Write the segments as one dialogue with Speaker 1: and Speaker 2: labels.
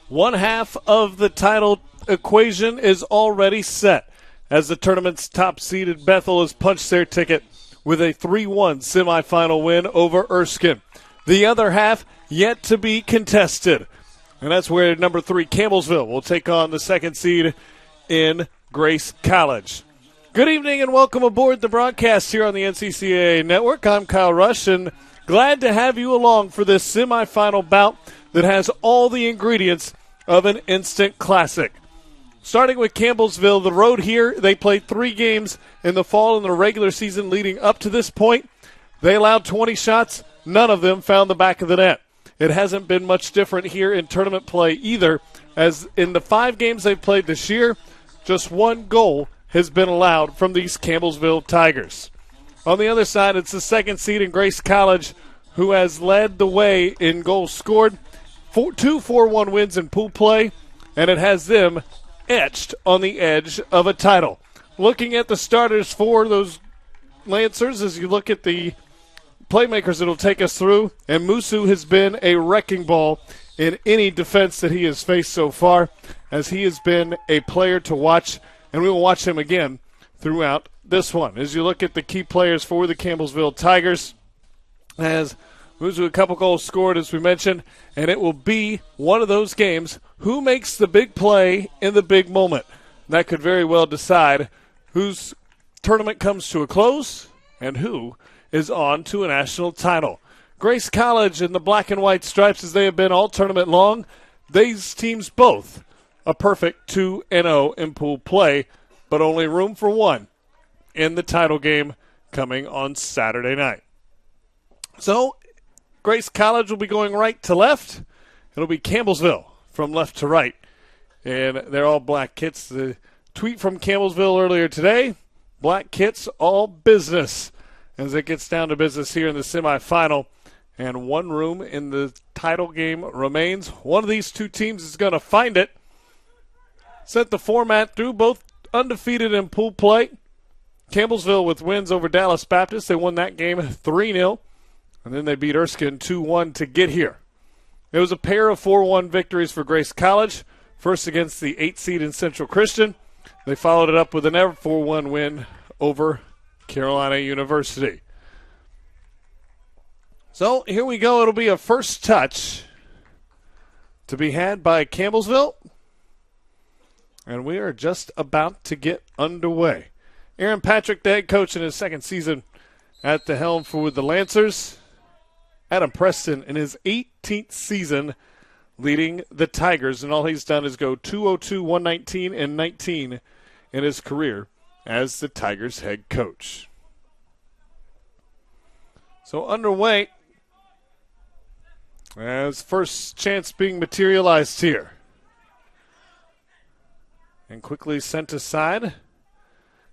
Speaker 1: One half of the title equation is already set as the tournament's top-seeded Bethel has punched their ticket with a 3-1 semifinal win over Erskine. The other half yet to be contested, and that's where number 3 Campbellsville will take on the second seed in Grace College. Good evening and welcome aboard the broadcast here on the NCCAA Network. I'm Kyle Rush, and glad to have you along for this semifinal bout that has all the ingredients of an instant classic. Starting with Campbellsville, the road here, they played 3 games in the fall in the regular season leading up to this point. They allowed 20 shots. None of them found the back of the net. It hasn't been much different here in tournament play either, as in the 5 games they've played this year, just 1 goal has been allowed from these Campbellsville Tigers. On the other side, it's the second seed in Grace College who has led the way in goals scored. 2 4-1 wins in pool play, and it has them etched on the edge of a title. Looking at the starters for those Lancers, as you look at the playmakers that will take us through, and Musu has been a wrecking ball in any defense that he has faced so far, as he has been a player to watch, and we will watch him again throughout this one. As you look at the key players for the Campbellsville Tigers, as Musu a couple goals scored, as we mentioned, and it will be one of those games. Who makes the big play in the big moment? That could very well decide whose tournament comes to a close and who is on to a national title. Grace College in the black and white stripes, as they have been all tournament long. These teams both a perfect 2-0 in pool play, but only room for one in the title game coming on Saturday night. So, Grace College will be going right to left. It'll be Campbellsville from left to right. And they're all black kits. The tweet from Campbellsville earlier today, black kits, all business, as it gets down to business here in the semifinal. And one room in the title game remains. One of these 2 teams is going to find it. Set the format through, both undefeated in pool play. Campbellsville with wins over Dallas Baptist. They won that game 3-0. And then they beat Erskine 2-1 to get here. It was a pair of 4-1 victories for Grace College. First against the 8th seed in Central Christian. They followed it up with another 4-1 win over Carolina University. So here we go. It'll be a first touch to be had by Campbellsville. And we are just about to get underway. Aaron Patrick, the head coach in his second season at the helm for the Lancers. Adam Preston in his 18th season leading the Tigers, and all he's done is go 202, 119, and 19 in his career as the Tigers head coach. So underway, as first chance being materialized here. And quickly sent aside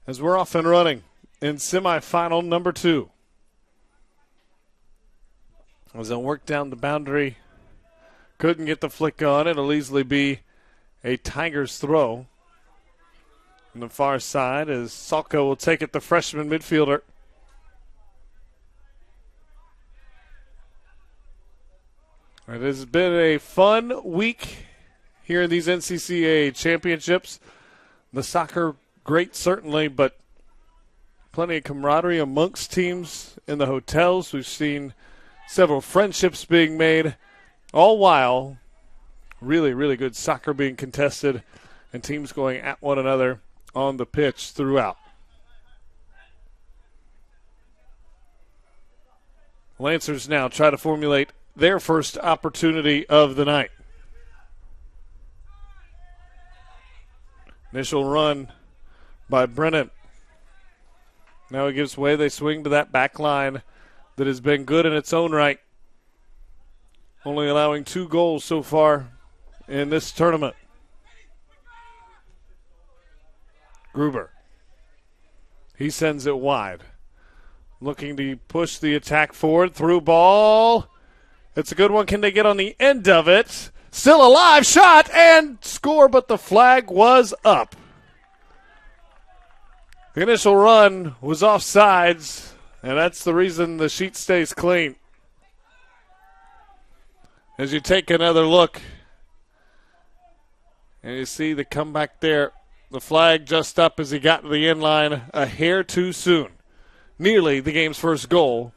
Speaker 1: as we're off and running in semifinal number 2. As they'll work down the boundary, couldn't get the flick on. It'll easily be a Tigers throw. On the far side, as Salko will take it, the freshman midfielder. It has been a fun week here in these NCCAA championships. The soccer, great certainly, but plenty of camaraderie amongst teams in the hotels. We've seen several friendships being made, all while really, really good soccer being contested and teams going at one another on the pitch throughout. Lancers now try to formulate their first opportunity of the night. Initial run by Brennan. Now it gives way. They swing to that back line that has been good in its own right. Only allowing 2 goals so far in this tournament. Gruber. He sends it wide. Looking to push the attack forward. Through ball. It's a good one. Can they get on the end of it? Still alive. Shot and score, but the flag was up. The initial run was offsides, and that's the reason the sheet stays clean. As you take another look, and you see the comeback there, the flag just up as he got to the end line a hair too soon. Nearly the game's first goal,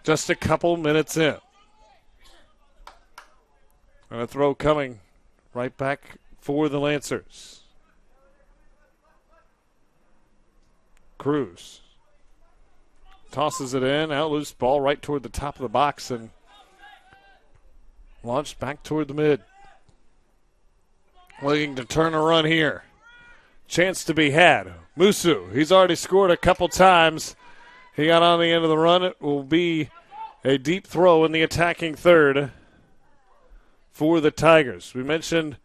Speaker 1: just a couple minutes in. And a throw coming right back for the Lancers. Cruz tosses it in, out loose ball right toward the top of the box and launched back toward the mid. Looking to turn a run here. Chance to be had. Musu, he's already scored a couple times. He got on the end of the run. It will be a deep throw in the attacking third for the Tigers. We mentioned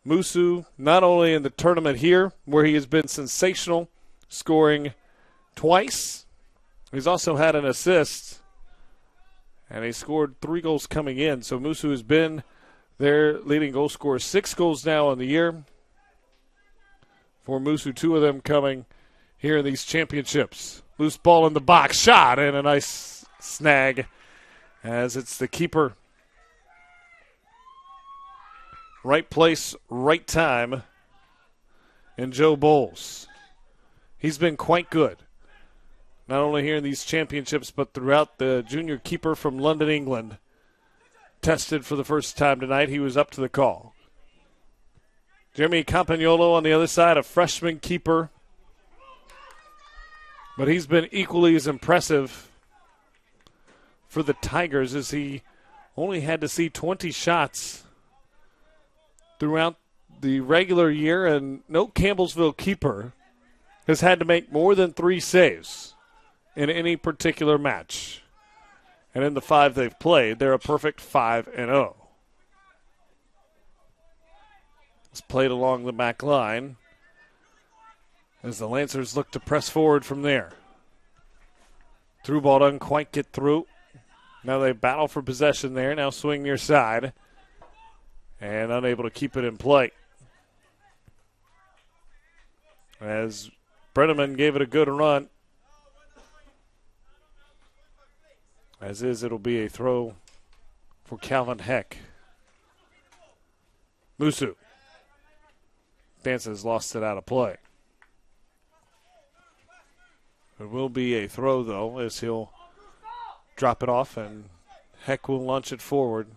Speaker 1: Musu not only in the tournament here, where he has been sensational, scoring twice. He's also had an assist, and he scored 3 goals coming in. So Musu has been their leading goal scorer. 6 goals now on the year for Musu, 2 of them coming here in these championships. Loose ball in the box, shot, and a nice snag as it's the keeper. Right place, right time, and Joe Bowles. He's been quite good, not only here in these championships, but throughout. The junior keeper from London, England, tested for the first time tonight. He was up to the call. Jeremy Campagnolo on the other side, a freshman keeper, but he's been equally as impressive for the Tigers as he only had to see 20 shots throughout the regular year, and no Campbellsville keeper has had to make more than 3 saves in any particular match. And in the 5 they've played, they're a perfect 5-0. It's played along the back line as the Lancers look to press forward from there. Through ball doesn't quite get through. Now they battle for possession there. Now swing near side. And unable to keep it in play. As Brenneman gave it a good run. As is, it'll be a throw for Calvin Heck. Musu. Dances lost it out of play. It will be a throw, though, as he'll drop it off, and Heck will launch it forward.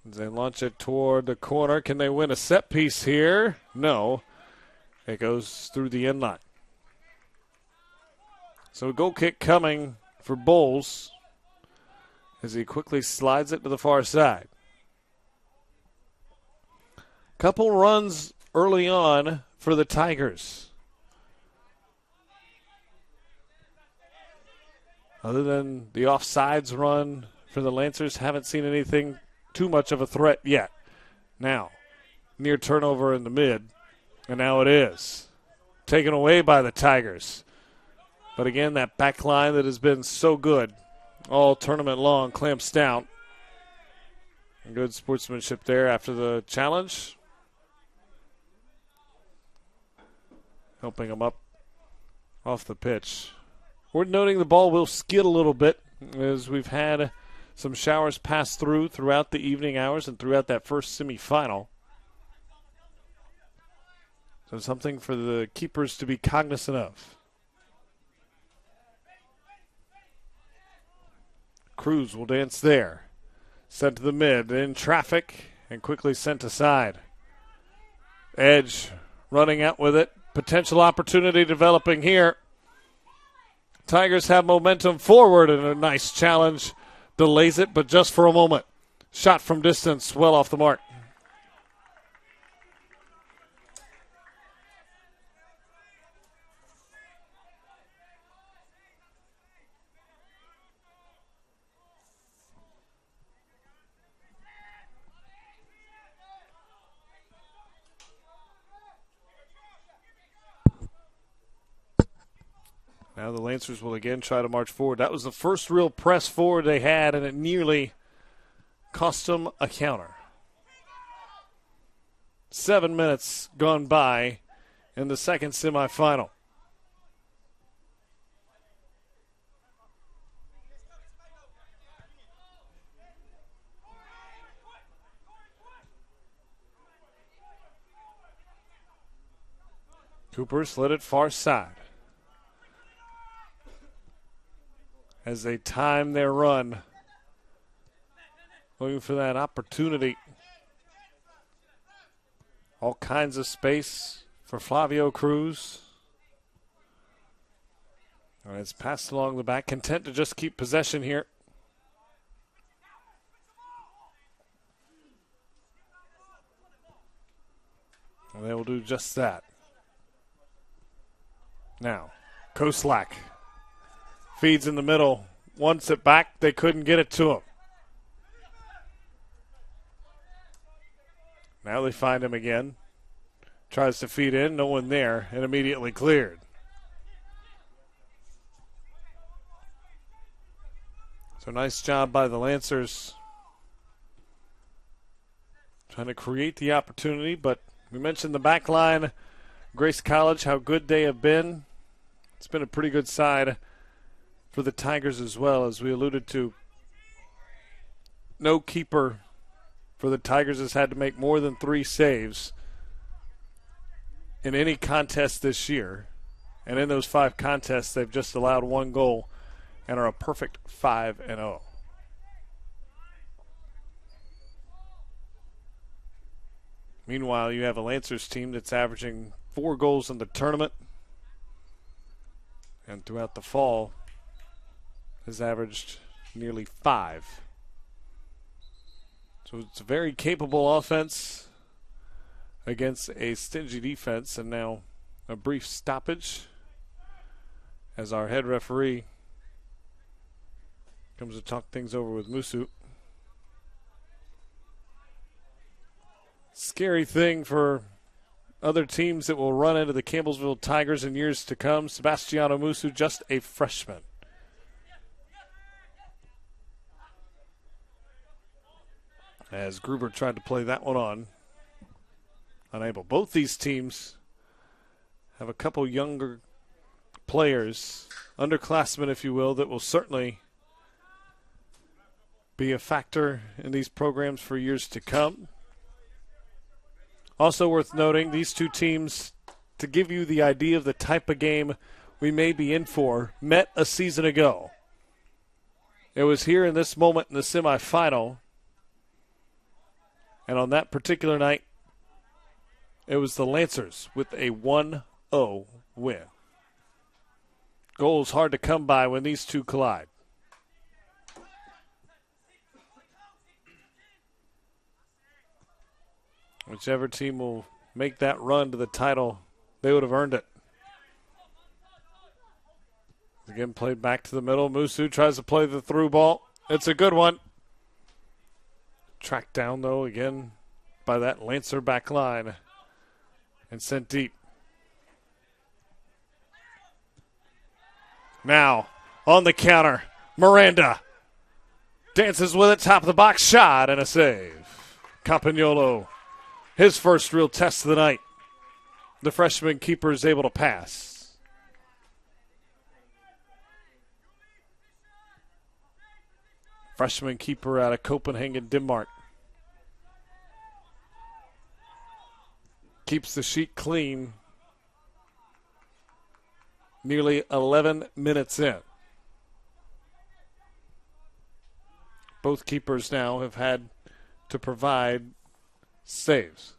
Speaker 1: As they launch it toward the corner, can they win a set piece here? No. It goes through the end line. So a goal kick coming for Bowles as he quickly slides it to the far side. Couple runs early on for the Tigers. Other than the offsides run for the Lancers, haven't seen anything too much of a threat yet. Now, near turnover in the mid, and now it is. Taken away by the Tigers. But again, that back line that has been so good all tournament long clamps down. Good sportsmanship there after the challenge. Helping them up off the pitch. We're noting the ball will skid a little bit as we've had some showers pass throughout the evening hours and throughout that first semifinal. So something for the keepers to be cognizant of. Cruz will dance there. Sent to the mid, in traffic, and quickly sent aside. Edge running out with it. Potential opportunity developing here. Tigers have momentum forward, and a nice challenge. Delays it, but just for a moment. Shot from distance, well off the mark. Now the Lancers will again try to march forward. That was the first real press forward they had, and it nearly cost them a counter. 7 minutes gone by in the second semifinal. Cooper slid it far side. As they time their run, looking for that opportunity. All kinds of space for Flavio Cruz. And it's passed along the back, content to just keep possession here. And they will do just that. Now, Koslak feeds in the middle. Wants it back. They couldn't get it to him. Now they find him again. Tries to feed in. No one there. And immediately cleared. So nice job by the Lancers. Trying to create the opportunity, but we mentioned the back line, Grace College, how good they have been. It's been a pretty good side for the Tigers as well, as we alluded to. No keeper for the Tigers has had to make more than 3 saves in any contest this year. And in those 5 contests, they've just allowed 1 goal and are a perfect 5-0. Meanwhile, you have a Lancers team that's averaging 4 goals in the tournament, and throughout the fall has averaged nearly 5. So it's a very capable offense against a stingy defense. And now a brief stoppage as our head referee comes to talk things over with Musu. Scary thing for other teams that will run into the Campbellsville Tigers in years to come. Sebastiano Musu, just a freshman. As Gruber tried to play that one on. Unable. Both these teams have a couple younger players, underclassmen if you will, that will certainly be a factor in these programs for years to come. Also worth noting, these two teams, to give you the idea of the type of game we may be in for, met a season ago. It was here in this moment in the semifinal. And on that particular night, it was the Lancers with a 1-0 win. Goals hard to come by when these two collide. Whichever team will make that run to the title, they would have earned it. Again, played back to the middle. Musu tries to play the through ball. It's a good one. Tracked down, though, again by that Lancer back line and sent deep. Now, on the counter, Miranda dances with it, top of the box, shot, and a save. Campagnolo, his first real test of the night. The freshman keeper is able to pass. Freshman keeper out of Copenhagen, Denmark. Keeps the sheet clean. Nearly 11 minutes in. Both keepers now have had to provide saves.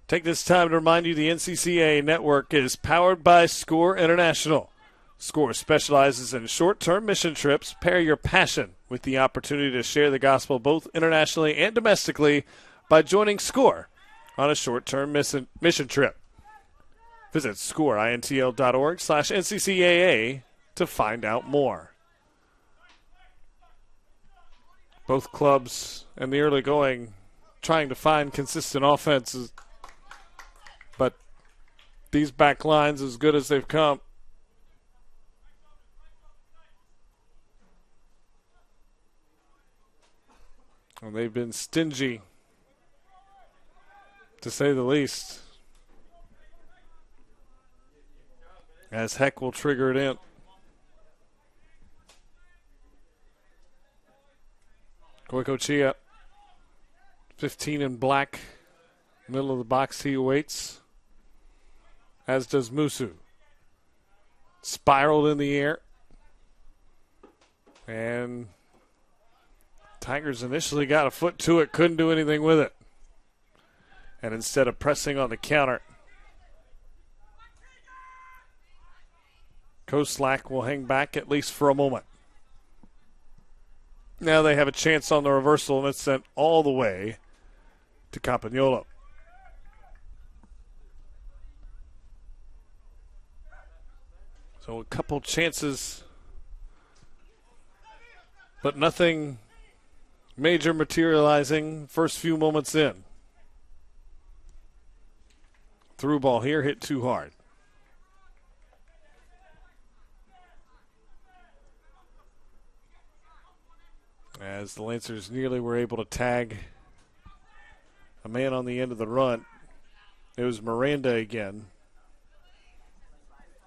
Speaker 1: Take this time to remind you the NCCAA network is powered by SCORE International. SCORE specializes in short-term mission trips. Pair your passion with the opportunity to share the gospel both internationally and domestically by joining SCORE on a short-term mission trip. Visit scoreintl.org/NCCAA to find out more. Both clubs in the early going trying to find consistent offenses, but these back lines as good as they've come. Well, they've been stingy, to say the least. As Heck will trigger it in. Goicoechea, 15 in black. Middle of the box he awaits. As does Musu. Spiraled in the air. And Tigers initially got a foot to it, couldn't do anything with it. And instead of pressing on the counter, Koslak will hang back at least for a moment. Now they have a chance on the reversal, and it's sent all the way to Campagnolo. So a couple chances, but nothing major materializing first few moments in. Through ball here, hit too hard. As the Lancers nearly were able to tag a man on the end of the run. It was Miranda again,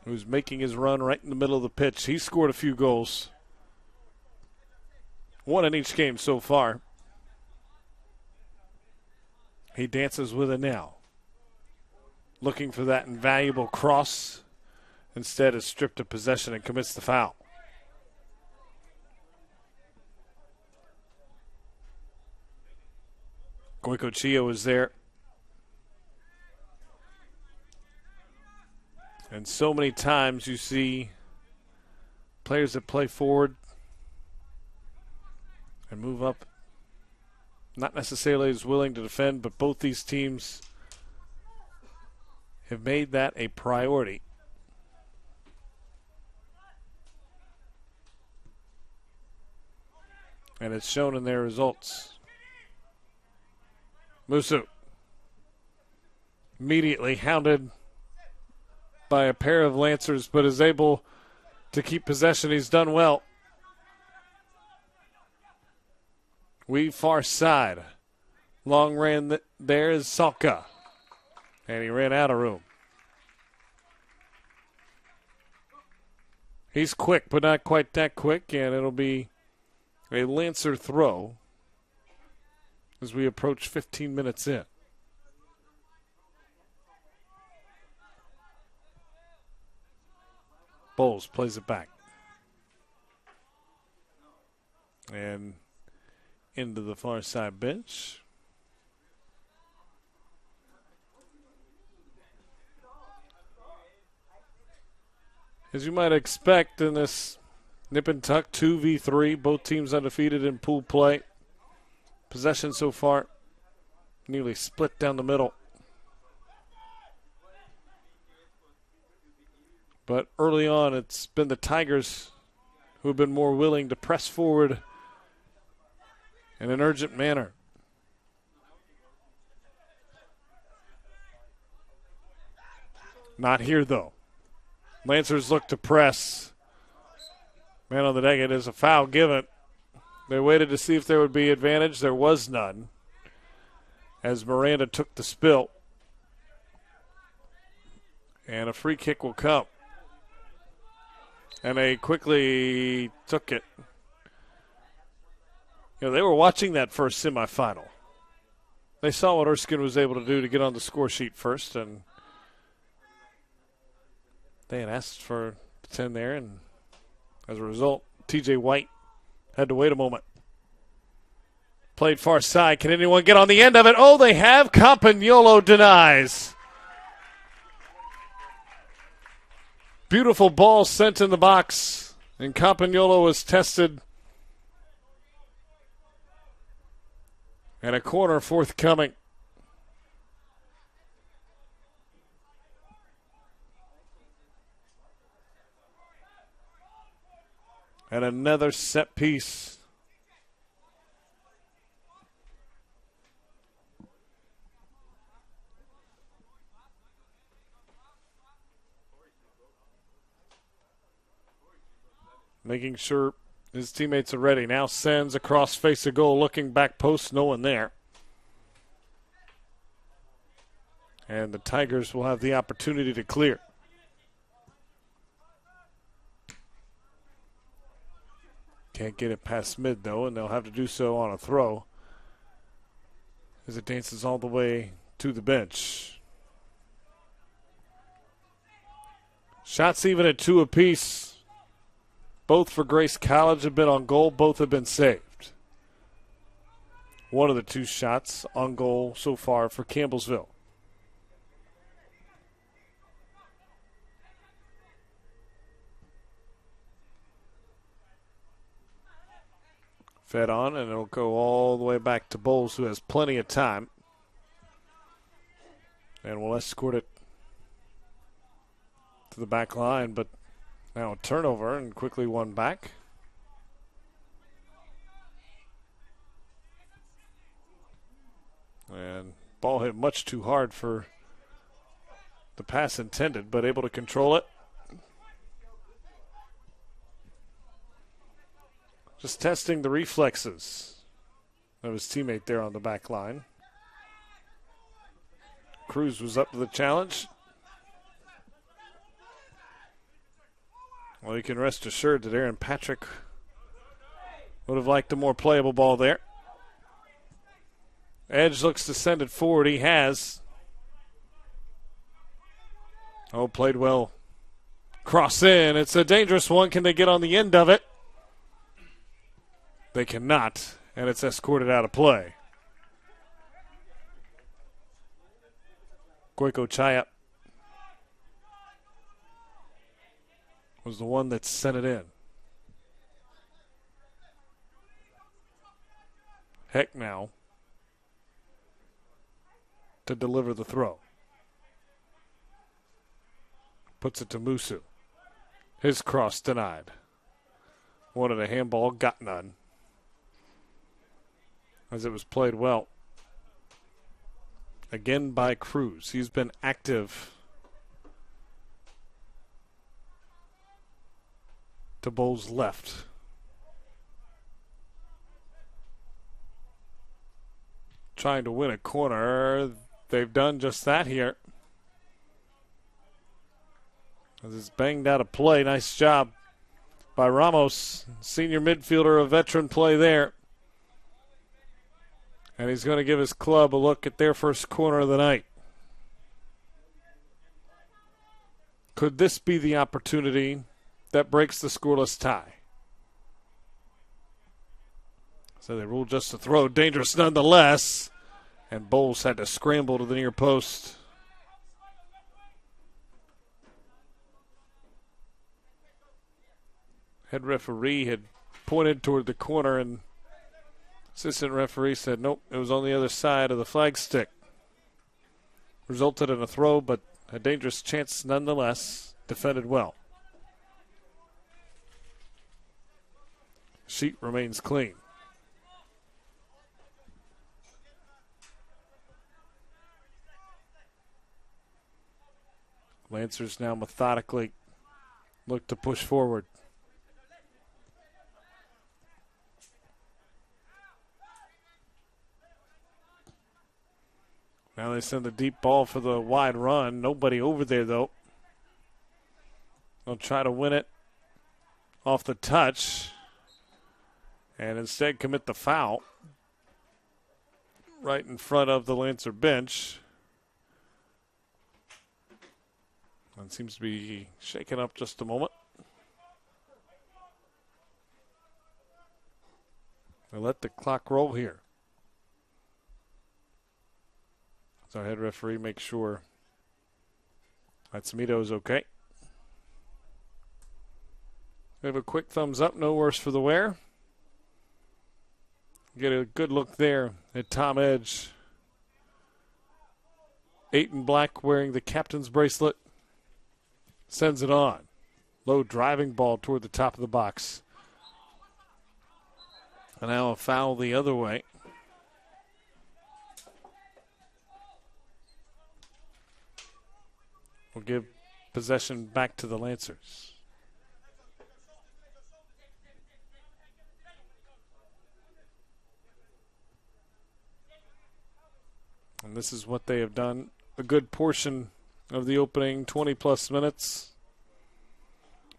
Speaker 1: who's making his run right in the middle of the pitch. He scored a few goals. One in each game so far. He dances with it now. Looking for that invaluable cross. Instead is stripped of possession and commits the foul. Goicoechea was there. And so many times you see players that play forward and move up, not necessarily as willing to defend, but both these teams have made that a priority. And it's shown in their results. Musu immediately hounded by a pair of Lancers, but is able to keep possession. He's done well. Weave far side. Long ran there is Salka. And he ran out of room. He's quick, but not quite that quick, and it'll be a Lancer throw as we approach 15 minutes in. Bowles plays it back. And into the far side bench. As you might expect in this nip and tuck 2v3, both teams undefeated in pool play. Possession so far nearly split down the middle. But early on, it's been the Tigers who have been more willing to press forward in an urgent manner. Not here, though. Lancers look to press. Man on the deck, it is a foul given. They waited to see if there would be advantage. There was none, as Miranda took the spill. And a free kick will come. And they quickly took it. You know, they were watching that first semifinal. They saw what Erskine was able to do to get on the score sheet first, and they had asked for 10 there, and as a result, TJ White had to wait a moment. Played far side. Can anyone get on the end of it? Oh, they have. Campagnolo denies. Beautiful ball sent in the box, and Campagnolo was tested. And a corner forthcoming. And another set piece. Making sure his teammates are ready. Now sends across face of goal, looking back post, no one there. And the Tigers will have the opportunity to clear. Can't get it past mid, though, and they'll have to do so on a throw as it dances all the way to the bench. Shots even at 2 apiece. Both for Grace College have been on goal. Both have been saved. One of the 2 shots on goal so far for Campbellsville. Fed on, and it'll go all the way back to Bowles, who has plenty of time. And will escort it to the back line, but now a turnover and quickly won back. And ball hit much too hard for the pass intended, but able to control it. Just testing the reflexes of his teammate there on the back line. Cruz was up to the challenge. Well, you can rest assured that Aaron Patrick would have liked a more playable ball there. Edge looks to send it forward. He has. Oh, played well. Cross in. It's a dangerous one. Can they get on the end of it? They cannot, and it's escorted out of play. Goiko Chayap was the one that sent it in. Heck now to deliver the throw. Puts it to Musu. His cross denied. Wanted a handball, got none. As it was played well. Again by Cruz. He's been active to Bowles' left. Trying to win a corner. They've done just that here. As it's banged out of play. Nice job by Ramos. Senior midfielder, a veteran play there. And he's going to give his club a look at their first corner of the night. Could this be the opportunity that breaks the scoreless tie? So they ruled just a throw. Dangerous nonetheless. And Bowles had to scramble to the near post. Head referee had pointed toward the corner, and assistant referee said, nope, it was on the other side of the flag stick. Resulted in a throw, but a dangerous chance nonetheless. Defended well. Sheet remains clean. Lancers now methodically look to push forward. Now they send the deep ball for the wide run. Nobody over there, though. They'll try to win it off the touch and instead commit the foul right in front of the Lancer bench. And seems to be shaken up just a moment. They let the clock roll here. So our head referee makes sure that Smito's okay. We have a quick thumbs up, no worse for the wear. Get a good look there at Tom Edge. 8 in black wearing the captain's bracelet. Sends it on. Low driving ball toward the top of the box. And now a foul the other way. We'll give possession back to the Lancers. And this is what they have done a good portion of the opening 20-plus minutes.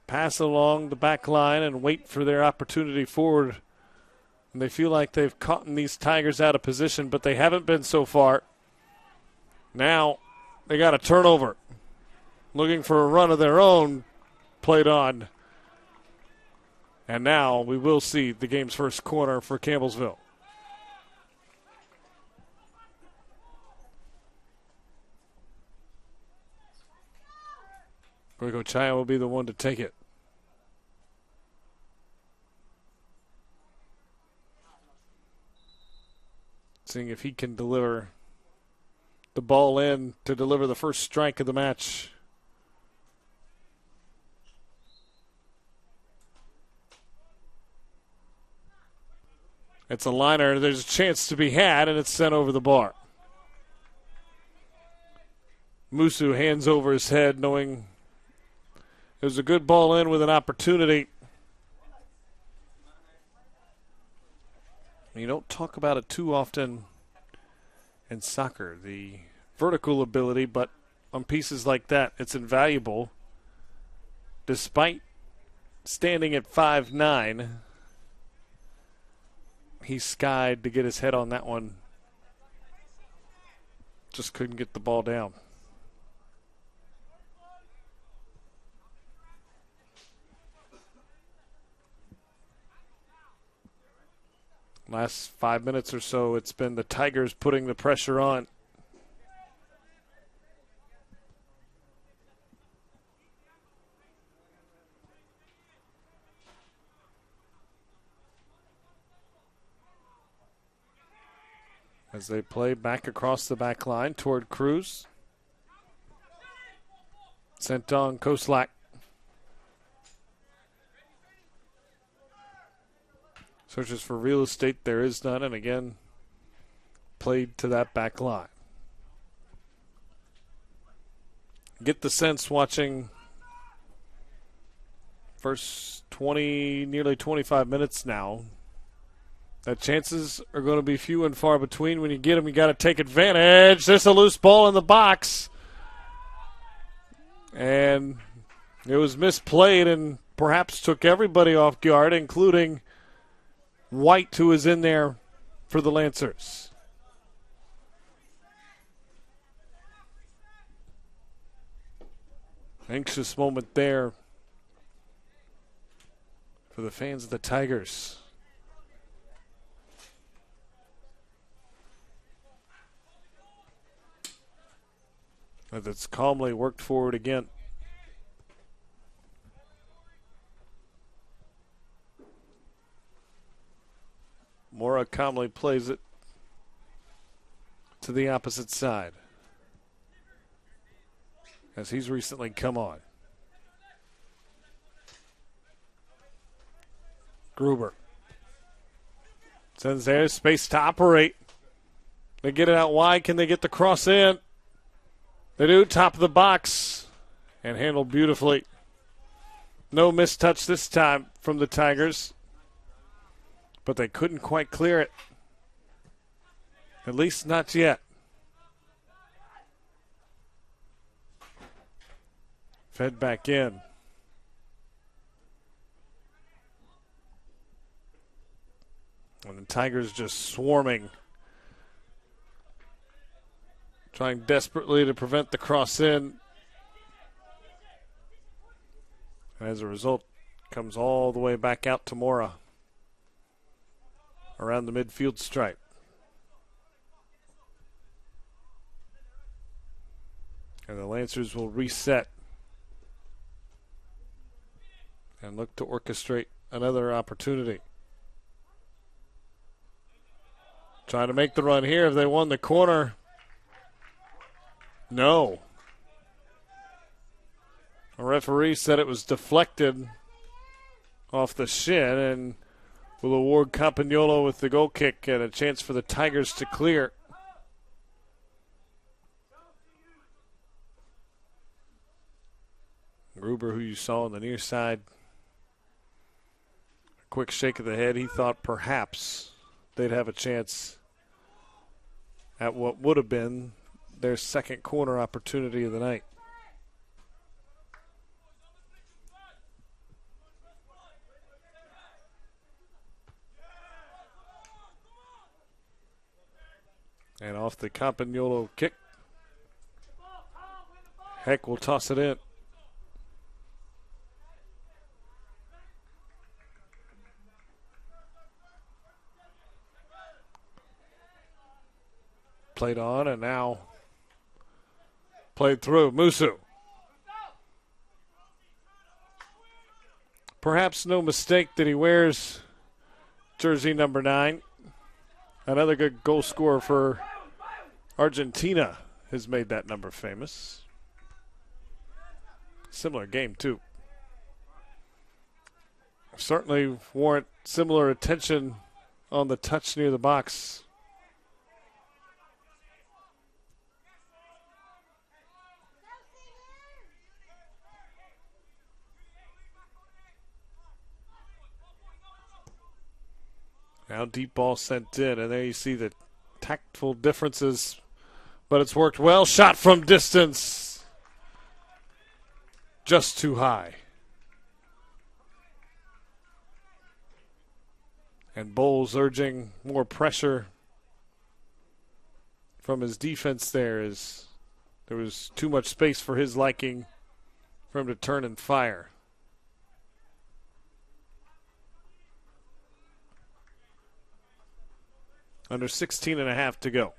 Speaker 1: pass along the back line and wait for their opportunity forward. And they feel like they've caught these Tigers out of position, but they haven't been so far. Now they got a turnover. Looking for a run of their own, played on. And now we will see the game's first corner for Campbellsville. Goicoechea will be the one to take it. Seeing if he can deliver the ball in to deliver the first strike of the match. It's a liner. There's a chance to be had, and it's sent over the bar. Musu hands over his head, knowing it was a good ball in with an opportunity. You don't talk about it too often in soccer, the vertical ability, but on pieces like that, it's invaluable. Despite standing at 5'9", he skied to get his head on that one. Just couldn't get the ball down. Last 5 minutes or so, it's been the Tigers putting the pressure on. As they play back across the back line toward Cruz. Sent on Koslak. Searches for real estate. There is none. And again, played to that back line. Get the sense watching first 20, nearly 25 minutes now, that chances are going to be few and far between. When you get them, you got to take advantage. There's a loose ball in the box. And it was misplayed and perhaps took everybody off guard, including White, who is in there for the Lancers. Anxious moment there for the fans of the Tigers. As it's calmly worked forward again. Mora calmly plays it to the opposite side, as he's recently come on. Gruber sends there, space to operate. They get it out wide. Can they get the cross in? They do, top of the box, and handled beautifully. No mistouch this time from the Tigers, but they couldn't quite clear it. At least not yet. Fed back in. And the Tigers just swarming, trying desperately to prevent the cross in. And as a result, comes all the way back out to Mora around the midfield stripe. And the Lancers will reset and look to orchestrate another opportunity. Trying to make the run here if they won the corner. No. A referee said it was deflected off the shin and will award Campagnolo with the goal kick and a chance for the Tigers to clear. Gruber, who you saw on the near side, a quick shake of the head. He thought perhaps they'd have a chance at what would have been their second corner opportunity of the night. And off the Campagnola kick, Heck will toss it in. Played on and now played through. Musu. Perhaps no mistake that he wears jersey number 9. Another good goal scorer for Argentina has made that number famous. Similar game, too. Certainly warrant similar attention on the touch near the box. Now deep ball sent in, and there you see the tactful differences, but it's worked well. Shot from distance. Just too high. And Bowles urging more pressure from his defense there, as there was too much space for his liking for him to turn and fire. Under 16 and a half to go.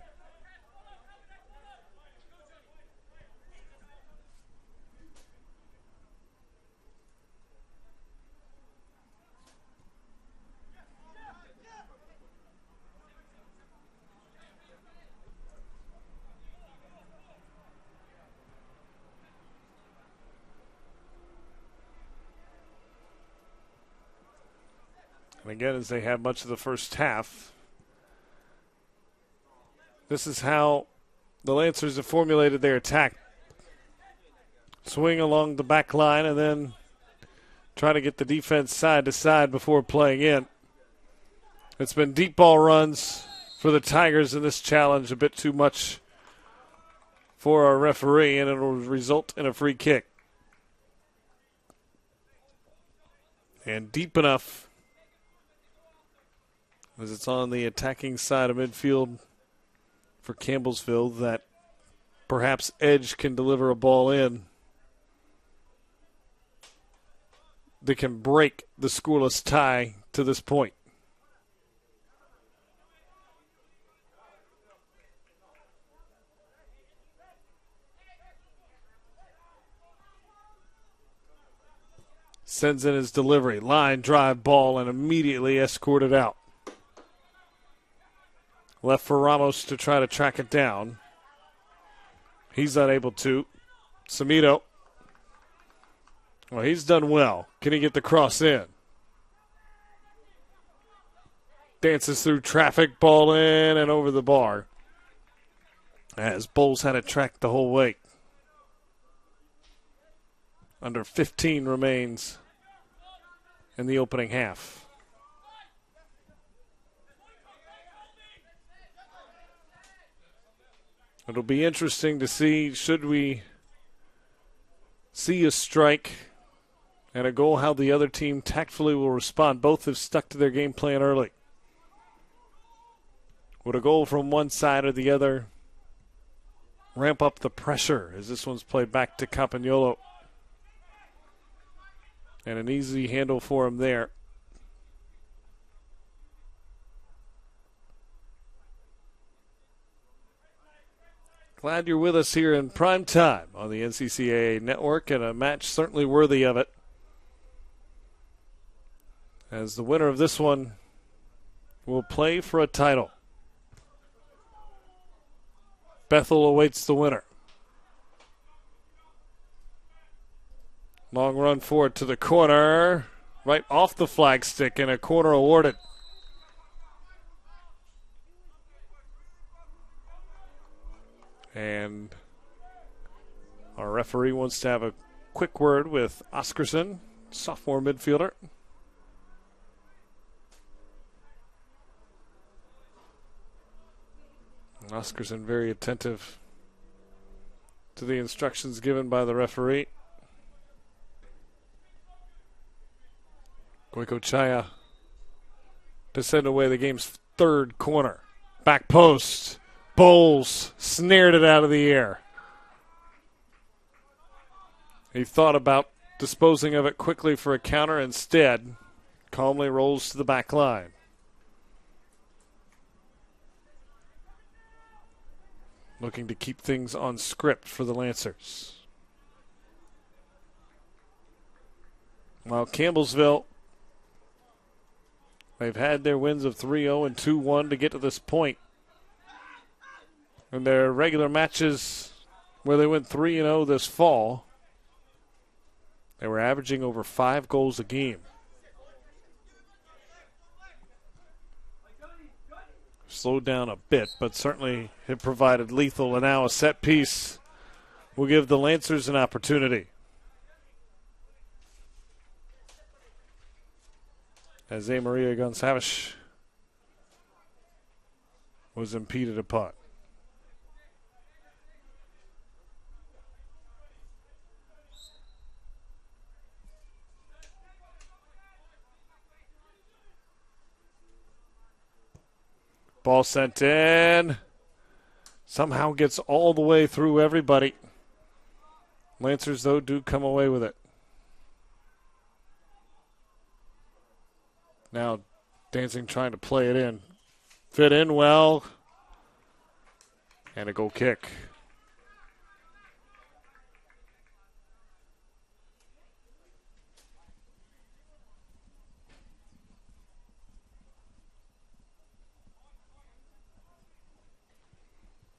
Speaker 1: And again, as they have much of the first half, this is how the Lancers have formulated their attack. Swing along the back line and then try to get the defense side to side before playing in. It's been deep ball runs for the Tigers in this challenge, a bit too much for our referee, and it will result in a free kick. And deep enough as it's on the attacking side of midfield for Campbellsville that perhaps Edge can deliver a ball in that can break the scoreless tie to this point. Sends in his delivery, line drive ball, and immediately escorted out. Left for Ramos to try to track it down. He's unable to. Samito. Well, he's done well. Can he get the cross in? Dances through traffic, ball in and over the bar. As Bowles had it tracked the whole way. Under 15 remains in the opening half. It'll be interesting to see, should we see a strike and a goal, how the other team tactfully will respond. Both have stuck to their game plan early. Would a goal from one side or the other ramp up the pressure as this one's played back to Campagnola? And an easy handle for him there. Glad you're with us here in prime time on the NCCAA network, and a match certainly worthy of it. As the winner of this one will play for a title. Bethel awaits the winner. Long run forward to the corner, right off the flagstick, and a corner awarded. And our referee wants to have a quick word with Oscarson, sophomore midfielder. Oscarson very attentive to the instructions given by the referee. Goicoechea to send away the game's third corner. Back post. Bowles snared it out of the air. He thought about disposing of it quickly for a counter. Instead, calmly rolls to the back line. Looking to keep things on script for the Lancers. While Campbellsville, they've had their wins of 3-0 and 2-1 to get to this point. In their regular matches where they went 3-0 this fall, they were averaging over 5 goals a game. Slowed down a bit, but certainly it provided lethal. And now a set piece will give the Lancers an opportunity. As A. Maria Gonçalves was impeded upon. Ball sent in. Somehow gets all the way through everybody. Lancers, though, do come away with it. Now Dancing trying to play it in. Fit in well. And a goal kick.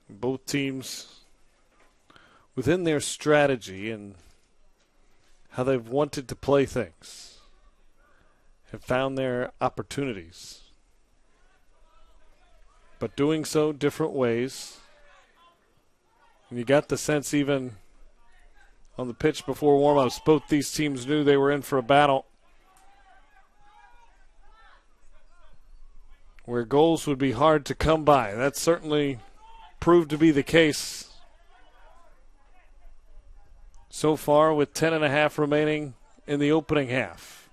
Speaker 1: Both teams, within their strategy and how they've wanted to play things, have found their opportunities. But doing so different ways. And you got the sense even on the pitch before warm-ups, both these teams knew they were in for a battle where goals would be hard to come by. That certainly proved to be the case so far, with 10.5 remaining in the opening half.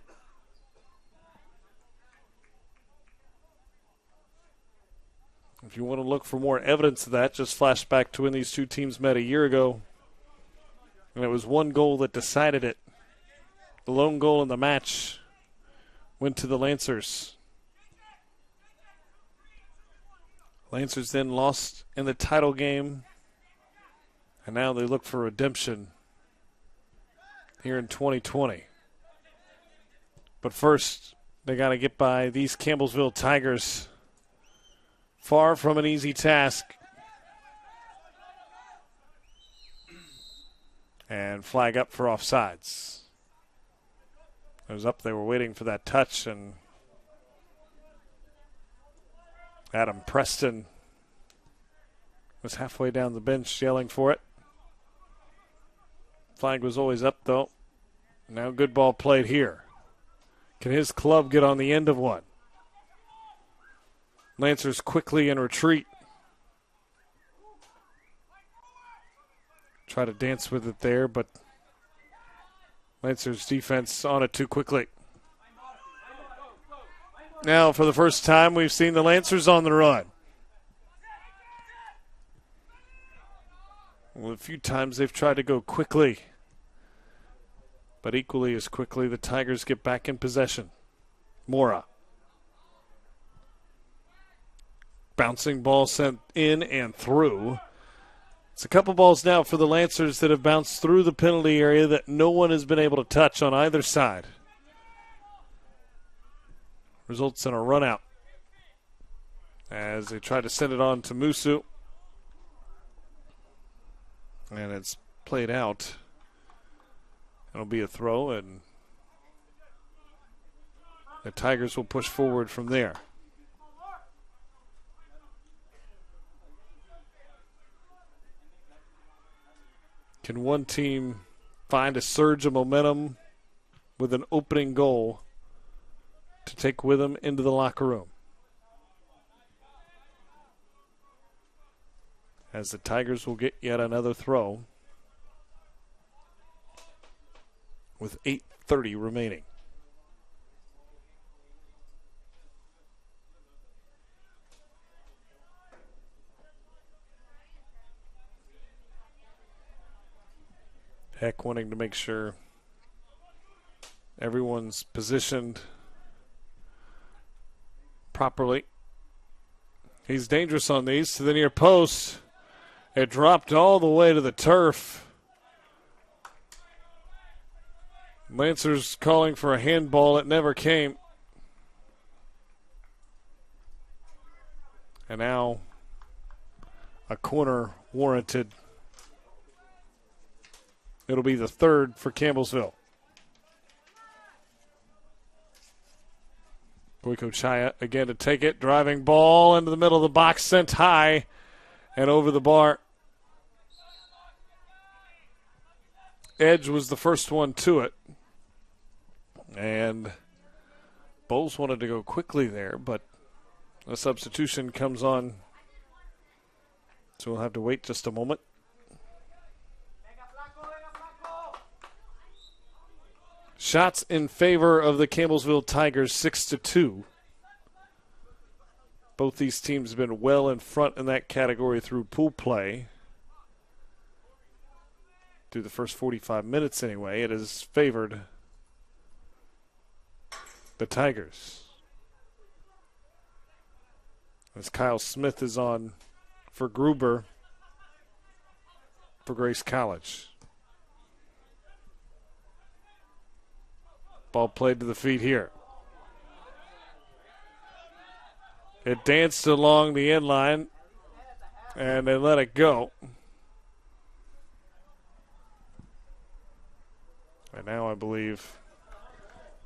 Speaker 1: If you want to look for more evidence of that, just flash back to when these two teams met a year ago, and it was one goal that decided it. The lone goal in the match went to the Lancers. Lancers then lost in the title game, and now they look for redemption here in 2020. But first, they got to get by these Campbellsville Tigers. Far from an easy task. And flag up for offsides. It was up, they were waiting for that touch, and Adam Preston was halfway down the bench yelling for it. Flag was always up, though. Now good ball played here. Can his club get on the end of one? Lancers quickly in retreat. Try to dance with it there, but Lancers defense on it too quickly. Now, for the first time, we've seen the Lancers on the run. Well, a few times they've tried to go quickly, but equally as quickly, the Tigers get back in possession. Mora. Bouncing ball sent in and through. It's a couple balls now for the Lancers that have bounced through the penalty area that no one has been able to touch on either side. Results in a run out as they try to send it on to Musu. And it's played out. It'll be a throw, and the Tigers will push forward from there. Can one team find a surge of momentum with an opening goal to take with them into the locker room? As the Tigers will get yet another throw with 8:30 remaining. Heck wanting to make sure everyone's positioned properly. He's dangerous on these to the near post. It dropped all the way to the turf. Lancers calling for a handball. It never came. And now a corner warranted. It'll be the third for Campbellsville. Goiko Chaya again to take it. Driving ball into the middle of the box, sent high and over the bar. Edge was the first one to it. And Bowles wanted to go quickly there, but a substitution comes on. So we'll have to wait just a moment. Shots in favor of the Campbellsville Tigers, 6-2. Both these teams have been well in front in that category through pool play. Through the first 45 minutes anyway, it has favored the Tigers. As Kyle Smith is on for Gruber for Grace College. Ball played to the feet here. It danced along the end line, and they let it go. And now I believe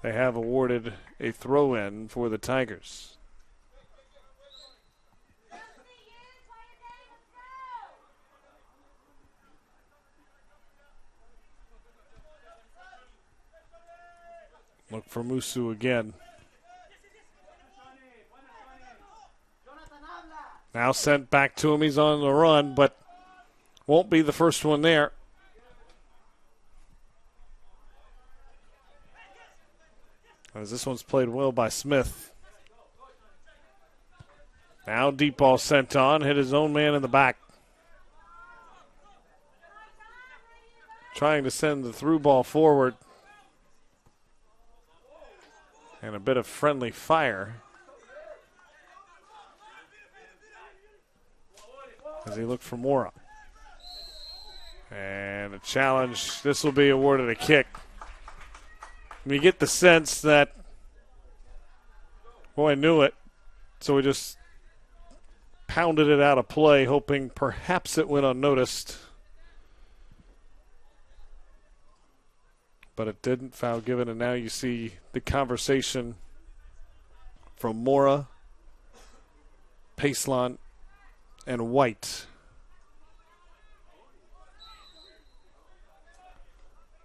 Speaker 1: they have awarded a throw-in for the Tigers. Look for Musu again. Now sent back to him. He's on the run, but won't be the first one there. As this one's played well by Smith. Now deep ball sent on. Hit his own man in the back. Trying to send the through ball forward. And a bit of friendly fire as he looked for Mora. And a challenge. This will be awarded a kick. You get the sense that, I knew it, so we just pounded it out of play, hoping perhaps it went unnoticed. But it didn't. Foul given, and now you see the conversation from Mora, Pacelon, and White.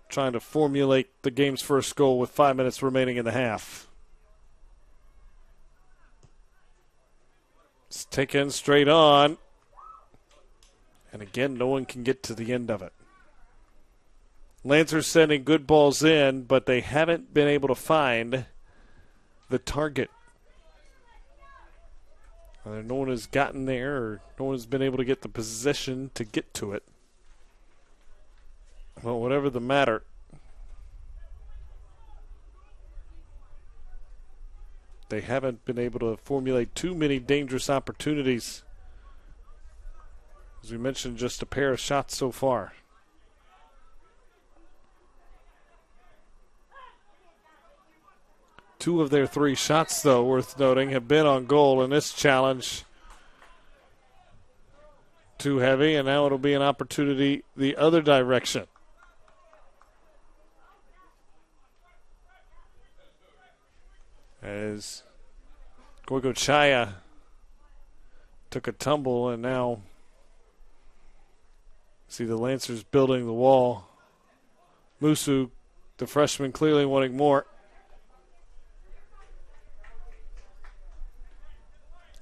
Speaker 1: Trying to formulate the game's first goal with 5 minutes remaining in the half. It's taken straight on. And again, no one can get to the end of it. Lancers sending good balls in, but they haven't been able to find the target. Either no one has gotten there or no one has been able to get the position to get to it. Well, whatever the matter, they haven't been able to formulate too many dangerous opportunities. As we mentioned, just a pair of shots so far. Two of their three shots, though, worth noting, have been on goal in this challenge. Too heavy, and now it'll be an opportunity the other direction. As Goiko Chaya took a tumble, and now see the Lancers building the wall. Musu, the freshman, clearly wanting more.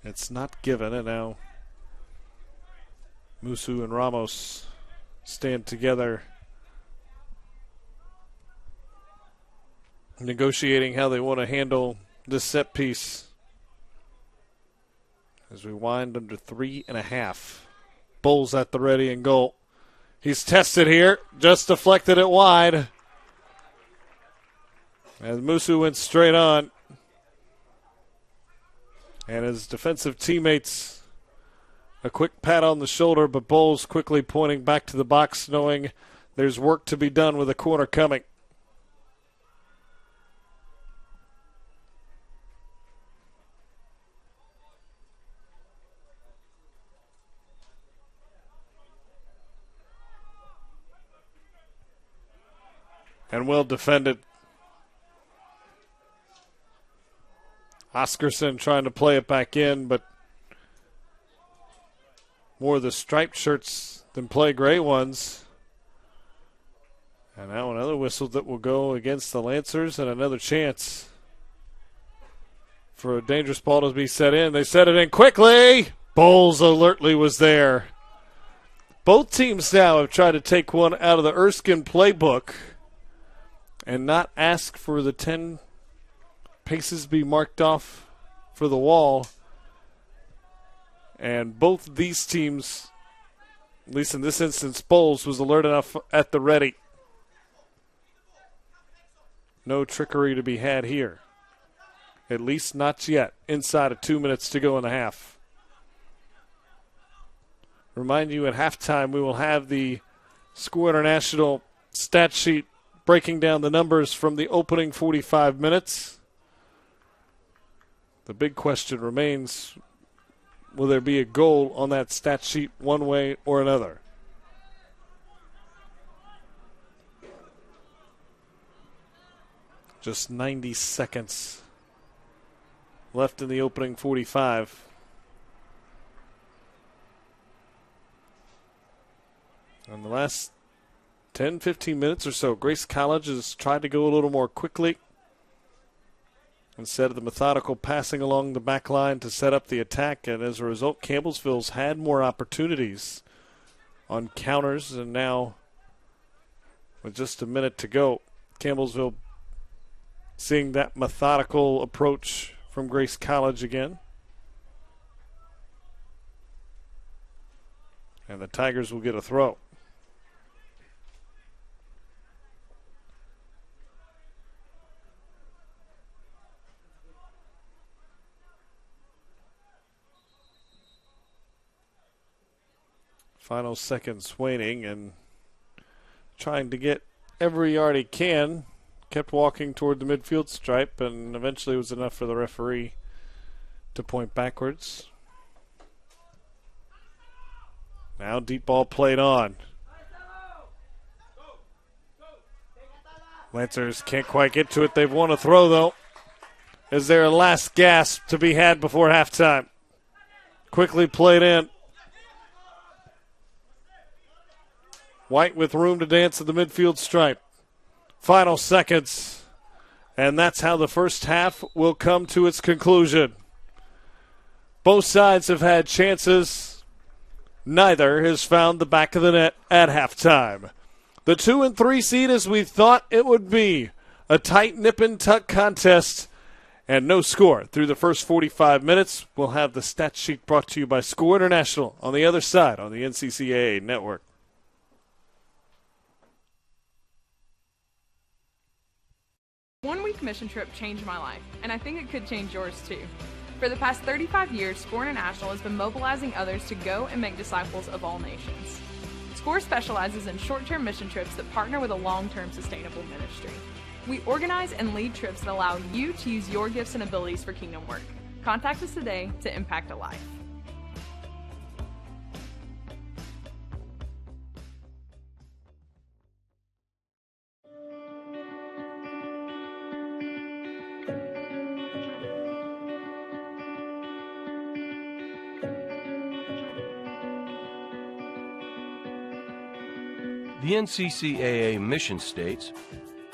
Speaker 1: It's not given, and now Musu and Ramos stand together, negotiating how they want to handle this set piece as we wind under 3.5. Bulls at the ready and goal. He's tested here, just deflected it wide. As Musu went straight on. And his defensive teammates, a quick pat on the shoulder, but Bowles quickly pointing back to the box, knowing there's work to be done with a corner coming. And well defended. Oscarson trying to play it back in, but more of the striped shirts than play gray ones. And now another whistle that will go against the Lancers, and another chance for a dangerous ball to be set in. They set it in quickly. Bowles alertly was there. Both teams now have tried to take one out of the Erskine playbook and not ask for the 10 paces be marked off for the wall. And both these teams, at least in this instance, Bowles was alert enough at the ready. No trickery to be had here. At least not yet, inside of 2 minutes to go in the half. Remind you, at halftime, we will have the Score International stat sheet breaking down the numbers from the opening 45 minutes. The big question remains, will there be a goal on that stat sheet one way or another? Just 90 seconds left in the opening 45. In the last 10, 15 minutes or so, Grace College has tried to go a little more quickly instead of the methodical passing along the back line to set up the attack. And as a result, Campbellsville's had more opportunities on counters. And now, with just a minute to go, Campbellsville seeing that methodical approach from Grace College again. And the Tigers will get a throw. Final seconds waning and trying to get every yard he can. Kept walking toward the midfield stripe, and eventually it was enough for the referee to point backwards. Now deep ball played on. Lancers can't quite get to it. They've won a throw, though. Is there a last gasp to be had before halftime? Quickly played in. White with room to dance at the midfield stripe. Final seconds. And that's how the first half will come to its conclusion. Both sides have had chances. Neither has found the back of the net at halftime. The 2 and 3 seed, as we thought it would be, a tight nip and tuck contest, and no score through the first 45 minutes. We'll have the stat sheet brought to you by Score International on the other side on the NCCAA network.
Speaker 2: One-week mission trip changed my life, and I think it could change yours too. For the past 35 years, Score International has been mobilizing others to go and make disciples of all nations. Score specializes in short-term mission trips that partner with a long-term sustainable ministry. We organize and lead trips that allow you to use your gifts and abilities for kingdom work. Contact us today to impact a life.
Speaker 3: The NCCAA mission states,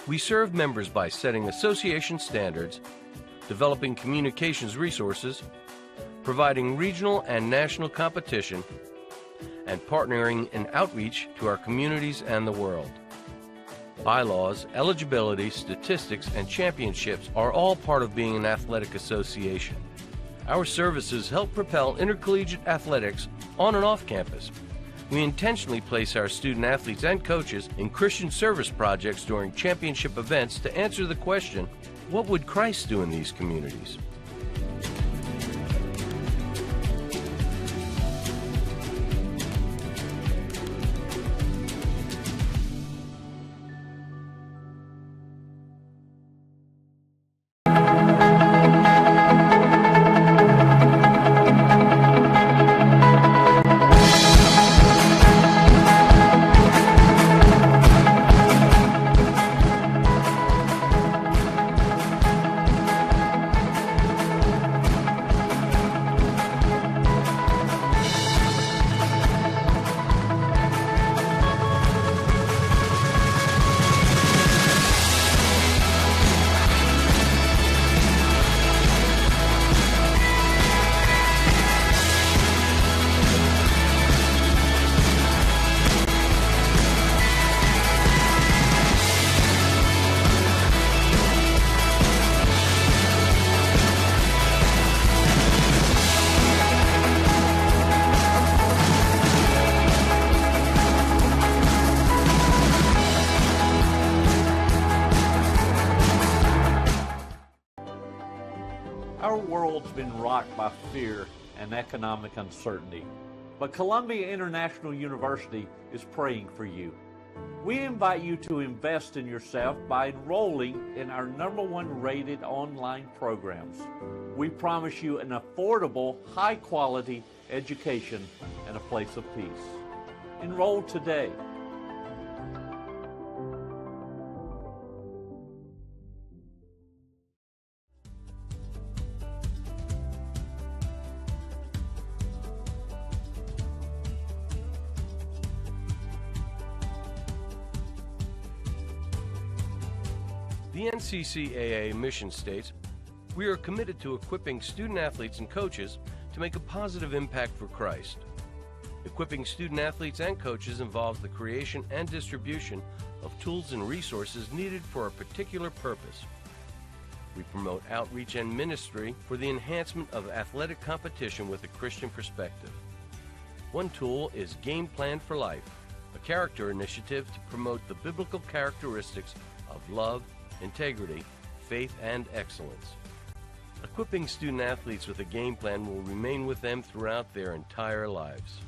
Speaker 3: we serve members by setting association standards, developing communications resources, providing regional and national competition, and partnering in outreach to our communities and the world. Bylaws, eligibility, statistics, and championships are all part of being an athletic association. Our services help propel intercollegiate athletics on and off campus. We intentionally place our student athletes and coaches in Christian service projects during championship events to answer the question, what would Christ do in these communities?
Speaker 4: Our world's been rocked by fear and economic uncertainty, but Columbia International University is praying for you. We invite you to invest in yourself by enrolling in our #1 rated online programs. We promise you an affordable, high-quality education and a place of peace. Enroll today.
Speaker 3: The NCCAA mission states, we are committed to equipping student athletes and coaches to make a positive impact for Christ. Equipping student athletes and coaches involves the creation and distribution of tools and resources needed for a particular purpose. We promote outreach and ministry for the enhancement of athletic competition with a Christian perspective. One tool is Game Plan for Life, a character initiative to promote the biblical characteristics of love, integrity, faith, and excellence. Equipping student athletes with a game plan will remain with them throughout their entire lives.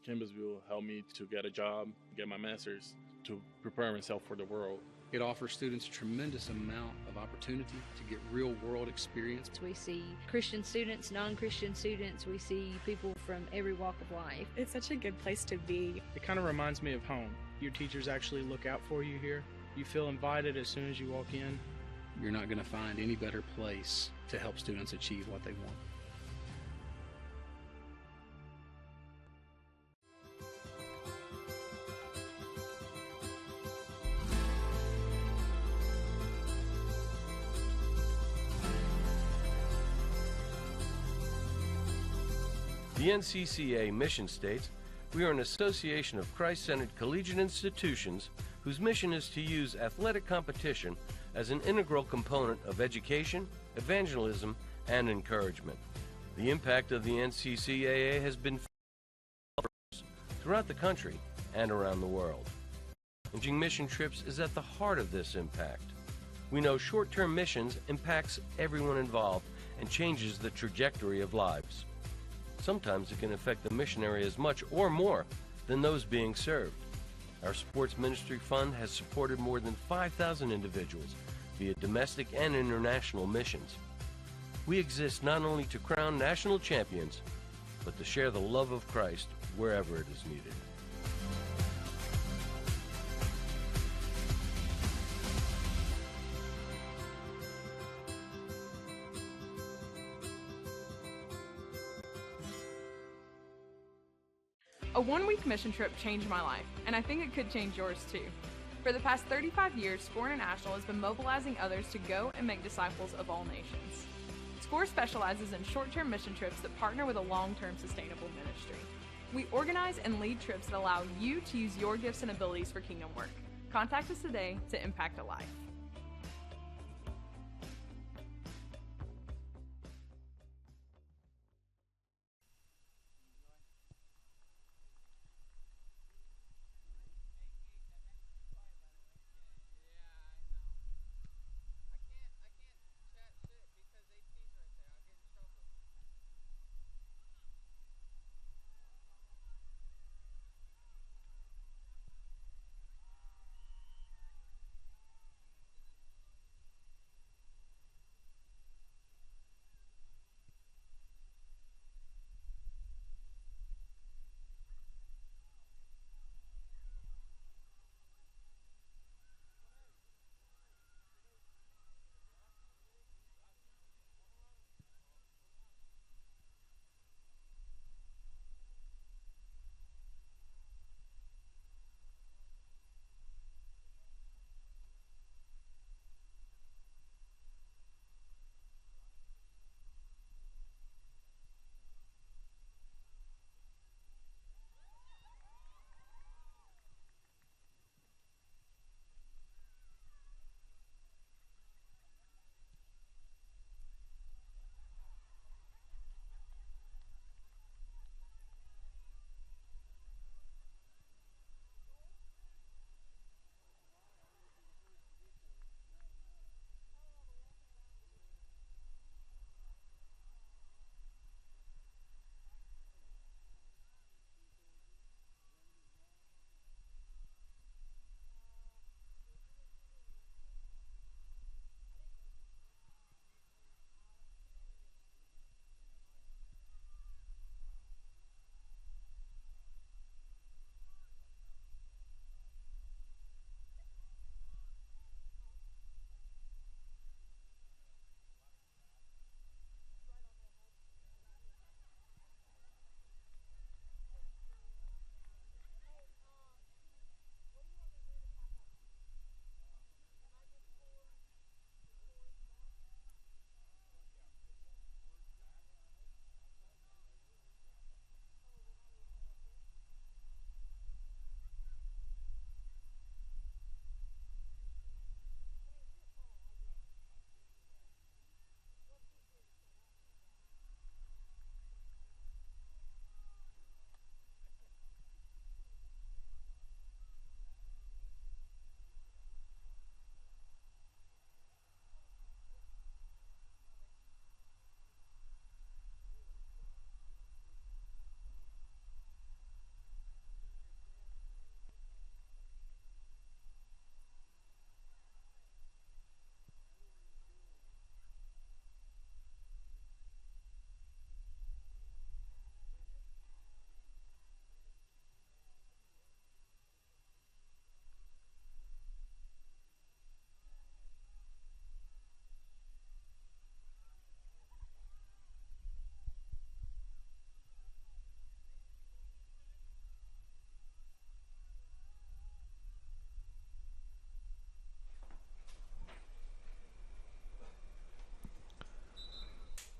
Speaker 5: Campbellsville helped me to get a job, get my master's, to prepare myself for the world.
Speaker 6: It offers students a tremendous amount of opportunity to get real-world experience.
Speaker 7: We see Christian students, non-Christian students. We see people from every walk of life.
Speaker 8: It's such a good place to be.
Speaker 9: It kind of reminds me of home. Your teachers actually look out for you here. You feel invited as soon as you walk in.
Speaker 6: You're not going to find any better place to help students achieve what they want.
Speaker 3: The NCCAA mission states, we are an association of Christ-centered collegiate institutions whose mission is to use athletic competition as an integral component of education, evangelism, and encouragement. The impact of the NCCAA has been throughout the country and around the world. Arranging mission trips is at the heart of this impact. We know short-term missions impacts everyone involved and changes the trajectory of lives. Sometimes it can affect the missionary as much or more than those being served. Our Sports Ministry Fund has supported more than 5,000 individuals via domestic and international missions. We exist not only to crown national champions, but to share the love of Christ wherever it is needed.
Speaker 2: A one-week mission trip changed my life, and I think it could change yours too. For the past 35 years, SCORE International has been mobilizing others to go and make disciples of all nations. SCORE specializes in short-term mission trips that partner with a long-term sustainable ministry. We organize and lead trips that allow you to use your gifts and abilities for kingdom work. Contact us today to impact a life.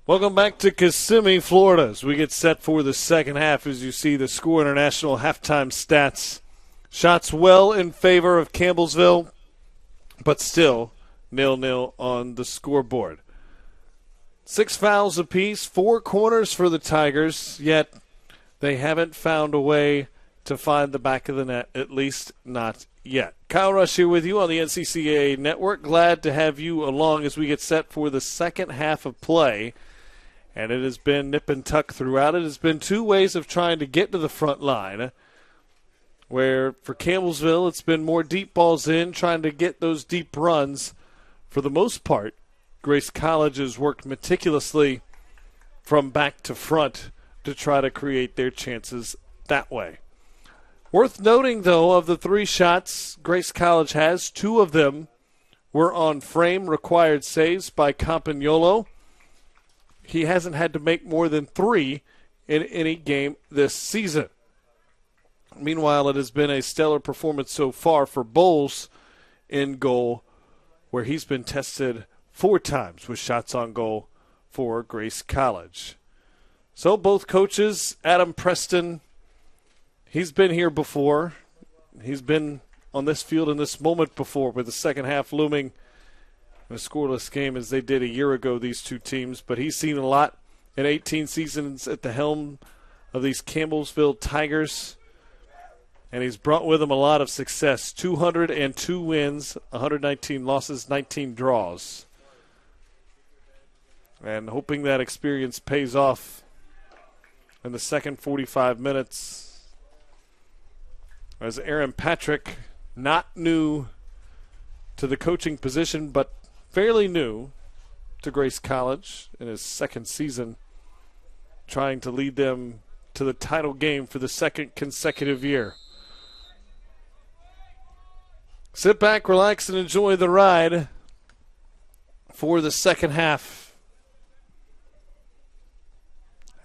Speaker 1: Welcome back to Kissimmee, Florida, as we get set for the second half. As you see the Score International halftime stats, shots well in favor of Campbellsville, but still 0-0 on the scoreboard. 6 fouls apiece, 4 corners for the Tigers, yet they haven't found a way to find the back of the net, at least not yet. Kyle Rush here with you on the NCCAA Network. Glad to have you along as we get set for the second half of play. And it has been nip and tuck throughout. It has been 2 ways of trying to get to the front line, where for Campbellsville it's been more deep balls in, trying to get those deep runs. For the most part, Grace College has worked meticulously from back to front to try to create their chances that way. Worth noting, though, of the 3 shots Grace College has, 2 of them were on frame required saves by Campagnolo. He hasn't had to make more than 3 in any game this season. Meanwhile, it has been a stellar performance so far for Bowles in goal, where he's been tested 4 times with shots on goal for Grace College. So both coaches, Adam Preston he's been here before. He's been on this field in this moment before, with the second half looming in a scoreless game as they did a year ago, these two teams. But he's seen a lot in 18 seasons at the helm of these Campbellsville Tigers. And he's brought with him a lot of success. 202 wins, 119 losses, 19 draws. And hoping that experience pays off in the second 45 minutes. As Aaron Patrick, not new to the coaching position, but fairly new to Grace College in his second season, trying to lead them to the title game for the second consecutive year. Sit back, relax, and enjoy the ride for the second half,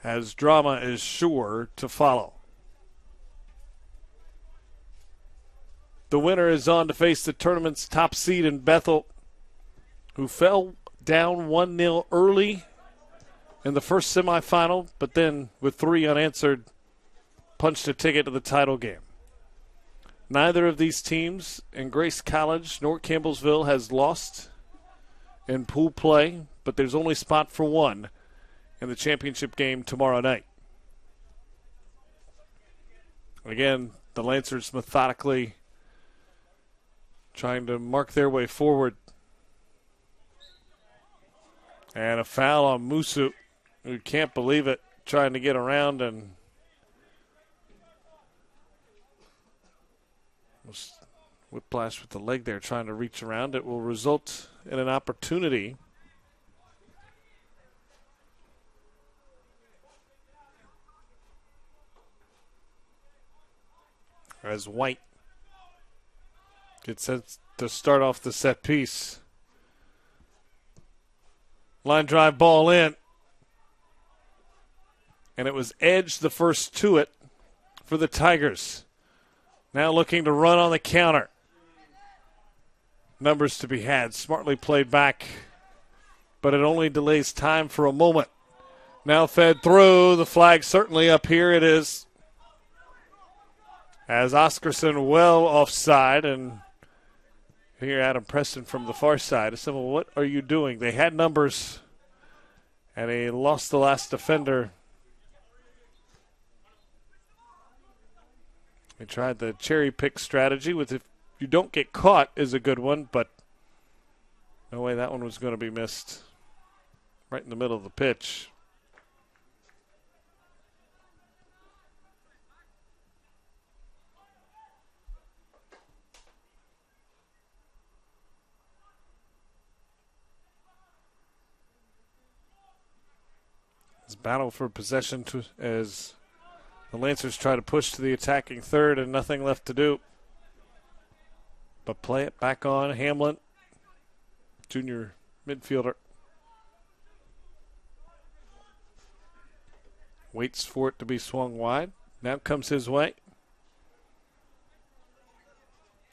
Speaker 1: as drama is sure to follow. The winner is on to face the tournament's top seed in Bethel, who fell down 1-0 early in the first semifinal, but then, with 3 unanswered, punched a ticket to the title game. Neither of these teams in Grace College nor Campbellsville has lost in pool play, but there's only spot for one in the championship game tomorrow night. Again, the Lancers methodically trying to mark their way forward. And a foul on Musu, who can't believe it, trying to get around and was whiplash with the leg there, trying to reach around. It will result in an opportunity as White gets set to start off the set piece. Line drive ball in. And it was Edge the first to it for the Tigers. Now looking to run on the counter. Numbers to be had. Smartly played back, but it only delays time for a moment. Now fed through. The flag certainly up here. It is. As Oscarson well offside, and here Adam Preston from the far side. I said, well, what are you doing? They had numbers, and he lost the last defender. They tried the cherry pick strategy with if you don't get caught is a good one, but no way that one was going to be missed. Right in the middle of the pitch. It's battle for possession as the Lancers try to push to the attacking third and nothing left to do but play it back on Hamlin, junior midfielder. Waits for it to be swung wide. Now comes his way.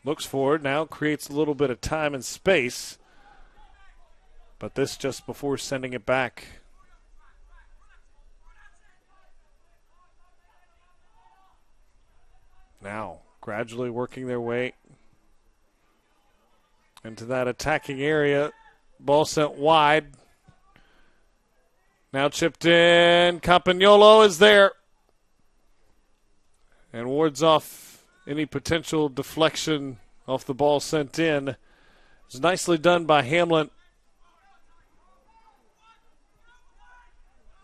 Speaker 1: Looks forward, now creates a little bit of time and space. But this just before sending it back. Now, gradually working their way into that attacking area. Ball sent wide. Now chipped in. Campagnolo is there. And wards off any potential deflection off the ball sent in. It's nicely done by Hamlin.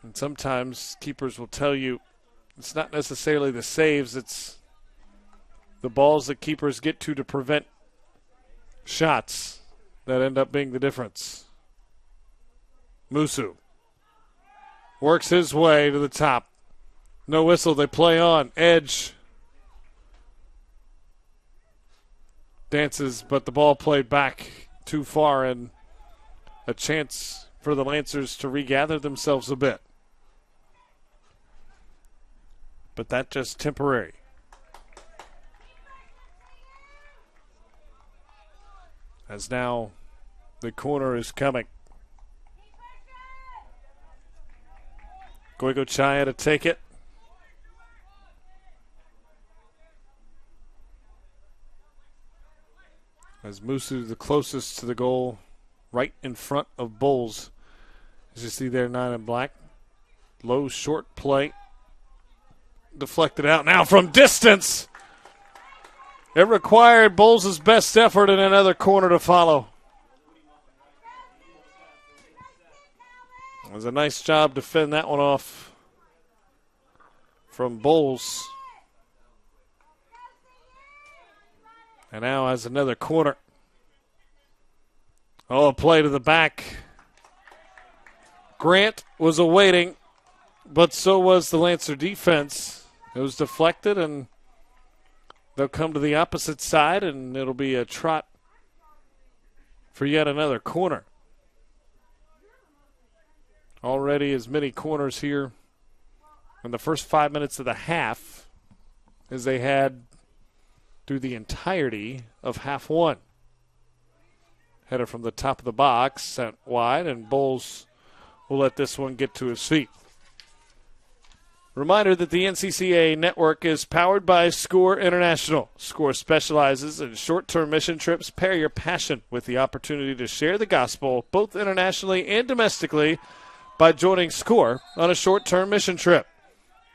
Speaker 1: And sometimes keepers will tell you it's not necessarily the saves, it's the balls that keepers get to prevent shots that end up being the difference. Musu works his way to the top. No whistle, they play on. Edge dances, but the ball played back too far, and a chance for the Lancers to regather themselves a bit. But that's just temporary. As now the corner is coming. Goicoechea to take it. As Musu, the closest to the goal, right in front of Bowles. As you see there, 9 in black. Low, short play. Deflected out now from distance. It required Bowles' best effort in another corner to follow. It was a nice job to fend that one off from Bowles. And now has another corner. Oh, a play to the back. Grant was awaiting, but so was the Lancer defense. It was deflected, and they'll come to the opposite side, and it'll be a trot for yet another corner. Already as many corners here in the first 5 minutes of the half as they had through the entirety of half one. Header from the top of the box, sent wide, and Bowles will let this one get to his feet. Reminder that the NCCAA network is powered by SCORE International. SCORE specializes in short-term mission trips. Pair your passion with the opportunity to share the gospel both internationally and domestically by joining SCORE on a short-term mission trip.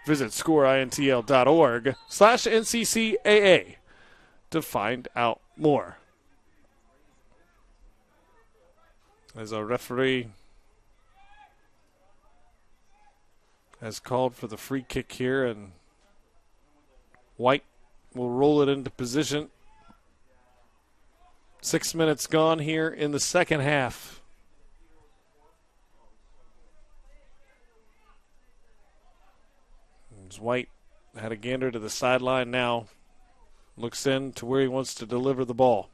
Speaker 1: Visit scoreintl.org/NCCAA to find out more. As our referee has called for the free kick here, and White will roll it into position. 6 minutes gone here in the second half. As White had a gander to the sideline now, looks in to where he wants to deliver the ball.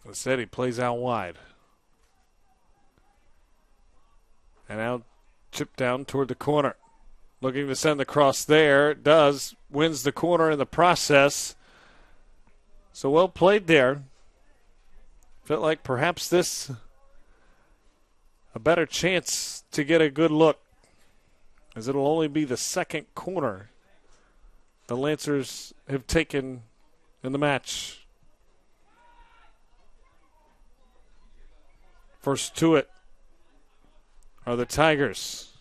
Speaker 1: As I said, he plays out wide. And now chip down toward the corner. Looking to send the cross there. Does. Wins the corner in the process. So well played there. Felt like perhaps this a better chance to get a good look, as it'll only be the second corner the Lancers have taken in the match. First to it are the Tigers.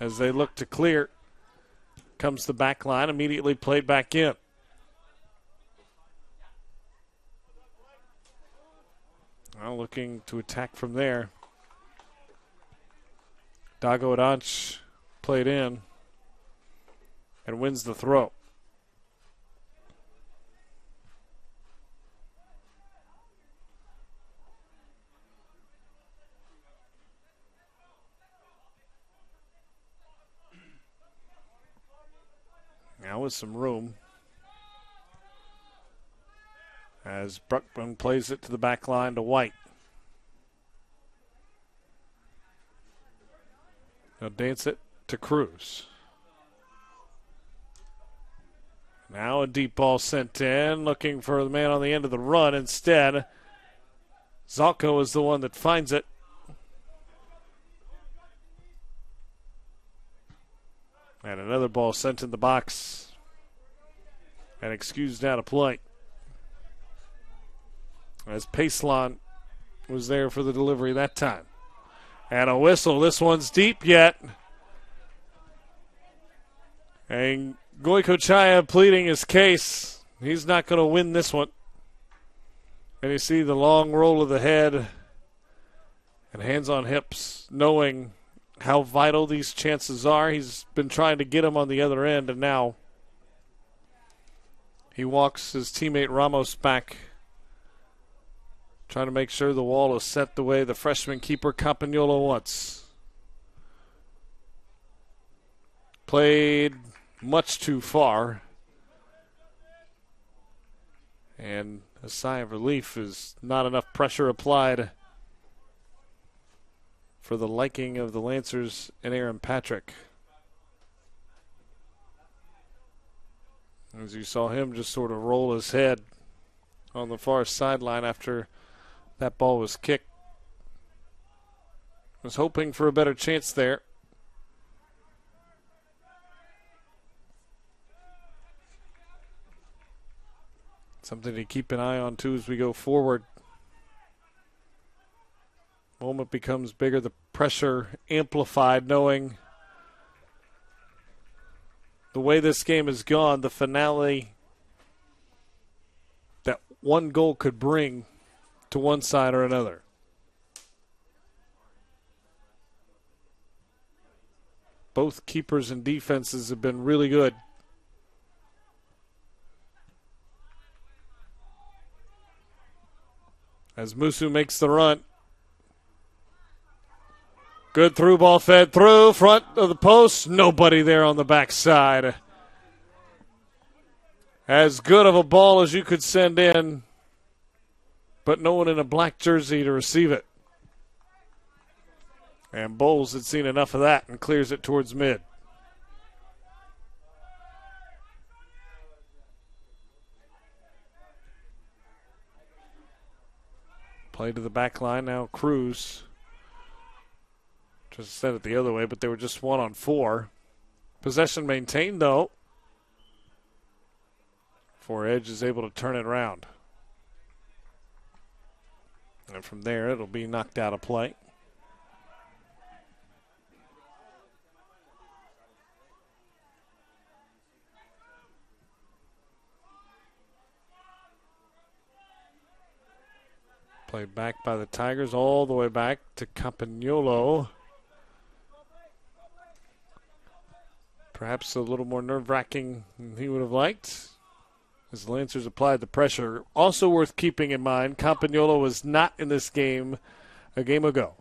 Speaker 1: As they look to clear, comes the back line, immediately played back in. Now looking to attack from there. Dago Adanch played in and wins the throw. Now with some room, as Bruckman plays it to the back line to White. He'll dance it to Cruz. Now a deep ball sent in, looking for the man on the end of the run. Instead, Zalko is the one that finds it. And another ball sent in the box and excused out of play, as Pacelon was there for the delivery that time. And a whistle. This one's deep yet. And Goiko Chaya pleading his case. He's not going to win this one. And you see the long roll of the head and hands on hips, knowing how vital these chances are. He's been trying to get him on the other end, and now he walks his teammate Ramos back, trying to make sure the wall is set the way the freshman keeper Campagnolo wants. Played much too far, and a sigh of relief is not enough pressure applied for the liking of the Lancers and Aaron Patrick. As you saw him just sort of roll his head on the far sideline after that ball was kicked. Was hoping for a better chance there. Something to keep an eye on, too, as we go forward. Moment becomes bigger, the pressure amplified, knowing the way this game has gone, the finale that one goal could bring to one side or another. Both keepers and defenses have been really good. As Musu makes the run. Good through ball fed through, front of the post. Nobody there on the backside. As good of a ball as you could send in, but no one in a black jersey to receive it. And Bowles had seen enough of that and clears it towards mid. Play to the back line now. Cruz. Just sent it the other way, but they were just 1-on-4. Possession maintained, though. For Edge is able to turn it around. And from there, it'll be knocked out of play. Played back by the Tigers all the way back to Campagnolo. Perhaps a little more nerve-wracking than he would have liked, as the Lancers applied the pressure. Also worth keeping in mind, Campagnolo was not in this game a game ago.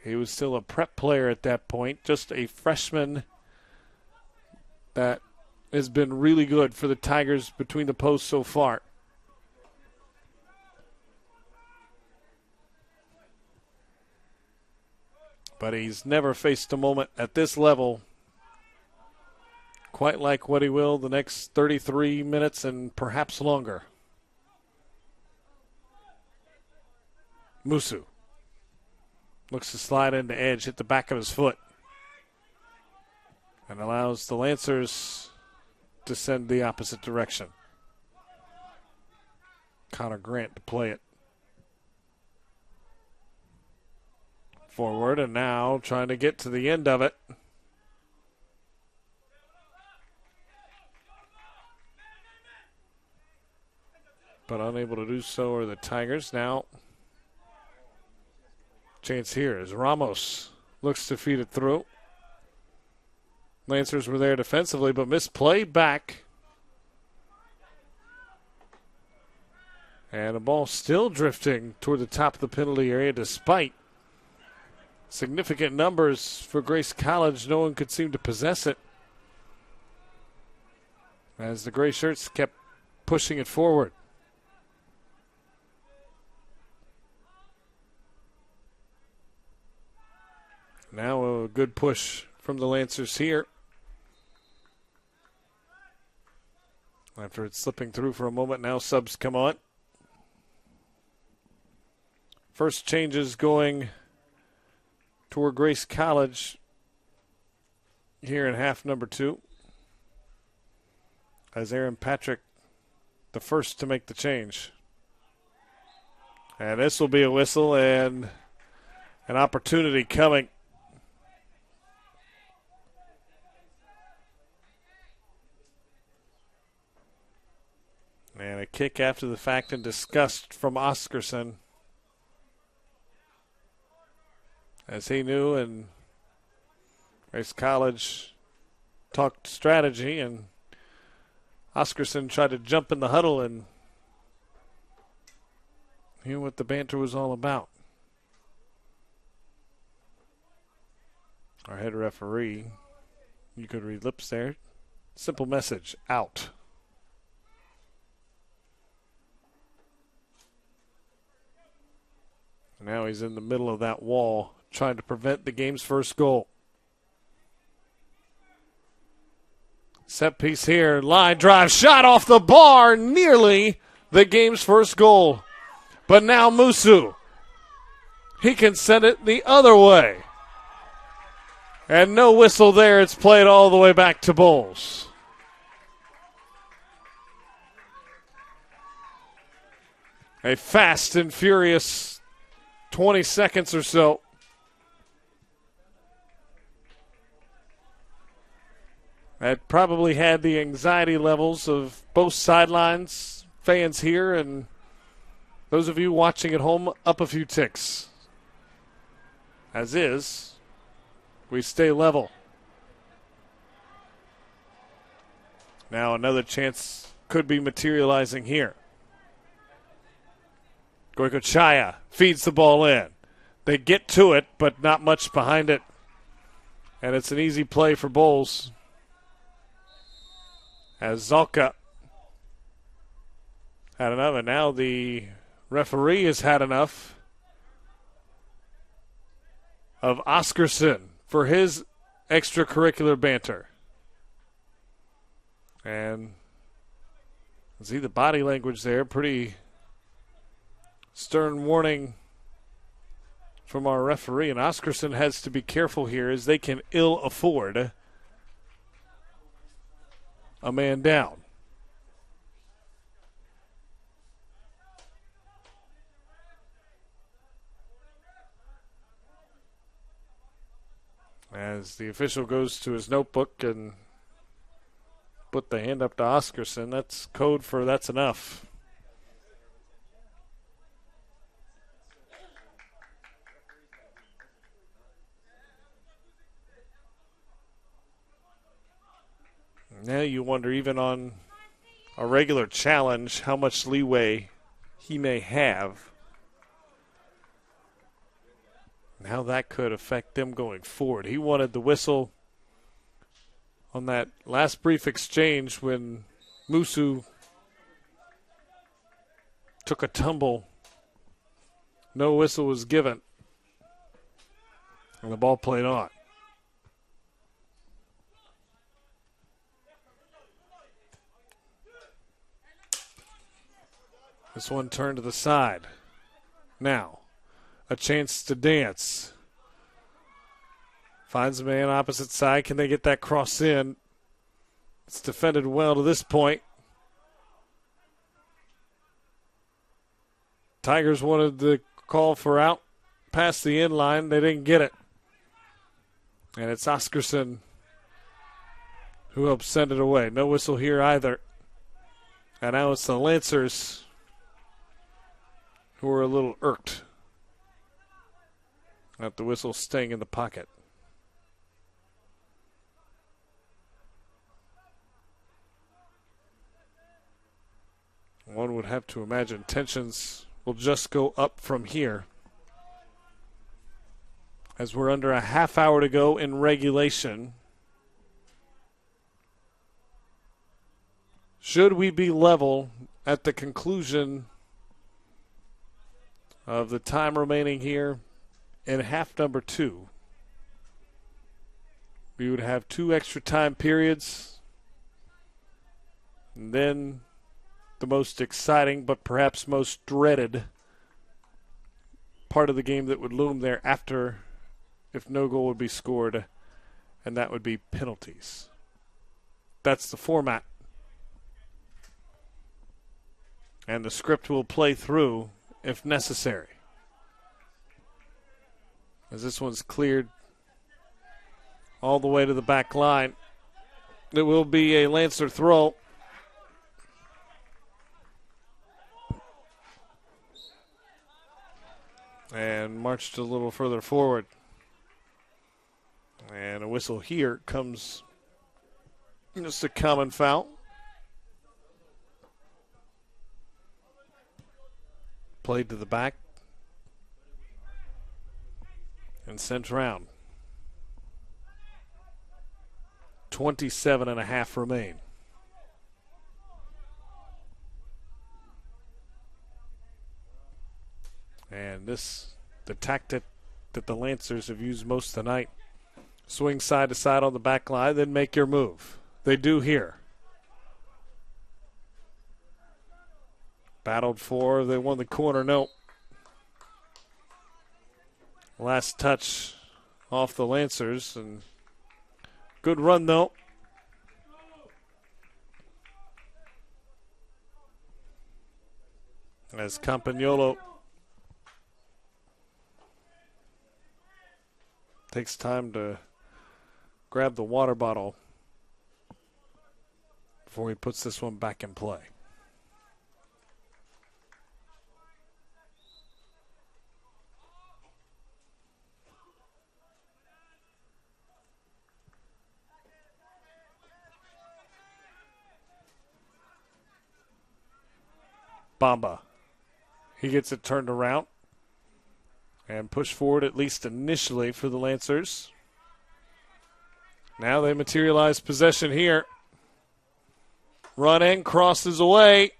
Speaker 1: He was still a prep player at that point, just a freshman that has been really good for the Tigers between the posts so far. But he's never faced a moment at this level quite like what he will the next 33 minutes and perhaps longer. Musu looks to slide into Edge, hit the back of his foot, and allows the Lancers to send the opposite direction. Connor Grant to play it forward, and now trying to get to the end of it. But unable to do so are the Tigers. Now, chance here as Ramos looks to feed it through. Lancers were there defensively, but misplay back. And the ball still drifting toward the top of the penalty area despite significant numbers for Grace College. No one could seem to possess it as the gray shirts kept pushing it forward. Now a good push from the Lancers here. After it's slipping through for a moment, now subs come on. First changes going toward Grace College here in half number 2. As Aaron Patrick, the first to make the change. And this will be a whistle and an opportunity coming. And a kick after the fact in disgust from Oscarson. As he knew, and Grace College talked strategy, and Oscarson tried to jump in the huddle and knew what the banter was all about. Our head referee, you could read lips there. Simple message, out. Now he's in the middle of that wall, trying to prevent the game's first goal. Set piece here, line drive, shot off the bar, nearly the game's first goal. But now Musu, he can send it the other way. And no whistle there, it's played all the way back to Bowles. A fast and furious 20 seconds or so. That probably had the anxiety levels of both sidelines, fans here, and those of you watching at home up a few ticks. As is, we stay level. Now another chance could be materializing here. Goykochaya feeds the ball in. They get to it, but not much behind it. And it's an easy play for Bowles. As Zalka had enough, and now the referee has had enough of Oscarson for his extracurricular banter. And see the body language there, pretty stern warning from our referee. And Oscarson has to be careful here as they can ill afford a man down. As the official goes to his notebook and put the hand up to Oscarson, that's code for that's enough. Now you wonder, even on a regular challenge, how much leeway he may have. And how that could affect them going forward. He wanted the whistle on that last brief exchange when Musu took a tumble. No whistle was given. And the ball played on. This one turned to the side. Now, a chance to dance. Finds a man opposite side. Can they get that cross in? It's defended well to this point. Tigers wanted the call for out past the end line. They didn't get it. And it's Oscarson who helps send it away. No whistle here either. And now it's the Lancers who are a little irked at the whistle staying in the pocket. One would have to imagine tensions will just go up from here, as we're under a half hour to go in regulation. Should we be level at the conclusion of the time remaining here in half number 2, we would have 2 extra time periods, and then the most exciting but perhaps most dreaded part of the game that would loom thereafter if no goal would be scored, and that would be penalties. That's the format. And the script will play through if necessary. As this one's cleared all the way to the back line. It will be a Lancer throw. And marched a little further forward. And a whistle here comes just a common foul. Played to the back and sent round. 27.5 remain. And this, the tactic that the Lancers have used most of the night. Swing side to side on the back line, then make your move. They do here. Battled for, they won the corner, no. Last touch off the Lancers, and good run though. As Campagnolo takes time to grab the water bottle before he puts this one back in play. Bamba. He gets it turned around and pushed forward, at least initially, for the Lancers. Now they materialize possession here. Run in, crosses away,